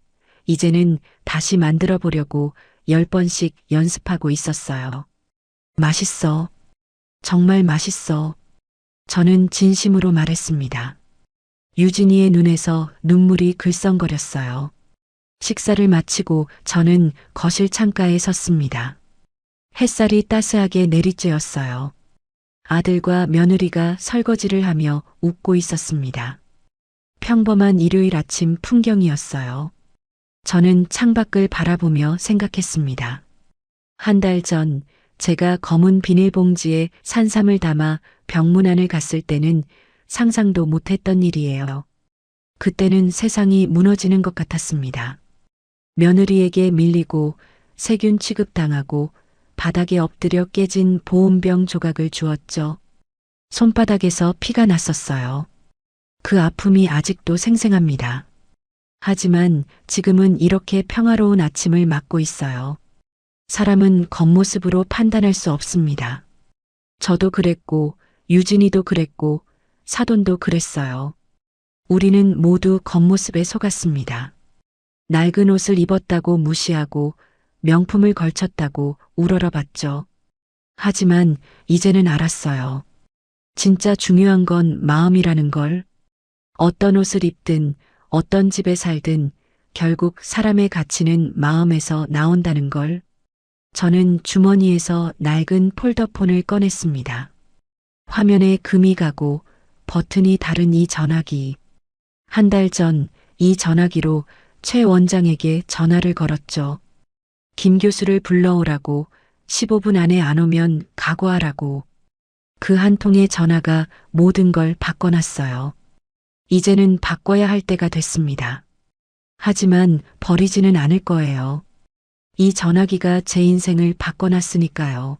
S2: 이제는 다시 만들어 보려고 10번씩 연습하고 있었어요. 맛있어. 정말 맛있어. 저는 진심으로 말했습니다. 유진이의 눈에서 눈물이 글썽거렸어요. 식사를 마치고 저는 거실 창가에 섰습니다. 햇살이 따스하게 내리쬐었어요. 아들과 며느리가 설거지를 하며 웃고 있었습니다. 평범한 일요일 아침 풍경이었어요. 저는 창밖을 바라보며 생각했습니다. 한 달 전 제가 검은 비닐봉지에 산삼을 담아 병문안을 갔을 때는 상상도 못했던 일이에요. 그때는 세상이 무너지는 것 같았습니다. 며느리에게 밀리고 세균 취급당하고 바닥에 엎드려 깨진 보온병 조각을 주었죠. 손바닥에서 피가 났었어요. 그 아픔이 아직도 생생합니다. 하지만 지금은 이렇게 평화로운 아침을 맞고 있어요. 사람은 겉모습으로 판단할 수 없습니다. 저도 그랬고, 유진이도 그랬고, 사돈도 그랬어요. 우리는 모두 겉모습에 속았습니다. 낡은 옷을 입었다고 무시하고, 명품을 걸쳤다고 우러러봤죠. 하지만 이제는 알았어요. 진짜 중요한 건 마음이라는 걸. 어떤 옷을 입든 어떤 집에 살든 결국 사람의 가치는 마음에서 나온다는 걸. 저는 주머니에서 낡은 폴더폰을 꺼냈습니다. 화면에 금이 가고 버튼이 다른 이 전화기. 한 달 전 이 전화기로 최 원장에게 전화를 걸었죠. 김 교수를 불러오라고, 15분 안에 안 오면 각오하라고. 그 한 통의 전화가 모든 걸 바꿔놨어요. 이제는 바꿔야 할 때가 됐습니다. 하지만 버리지는 않을 거예요. 이 전화기가 제 인생을 바꿔놨으니까요.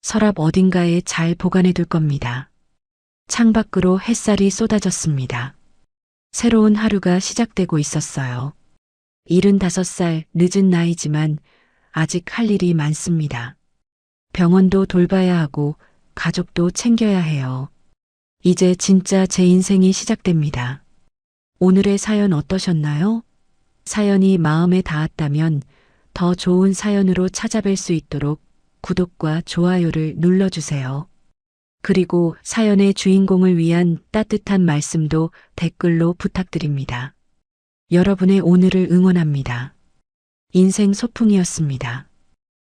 S2: 서랍 어딘가에 잘 보관해둘 겁니다. 창밖으로 햇살이 쏟아졌습니다. 새로운 하루가 시작되고 있었어요. 75살 늦은 나이지만 아직 할 일이 많습니다. 병원도 돌봐야 하고 가족도 챙겨야 해요. 이제 진짜 제 인생이 시작됩니다. 오늘의 사연 어떠셨나요? 사연이 마음에 닿았다면 더 좋은 사연으로 찾아뵐 수 있도록 구독과 좋아요를 눌러주세요. 그리고 사연의 주인공을 위한 따뜻한 말씀도 댓글로 부탁드립니다. 여러분의 오늘을 응원합니다. 인생 소풍이었습니다.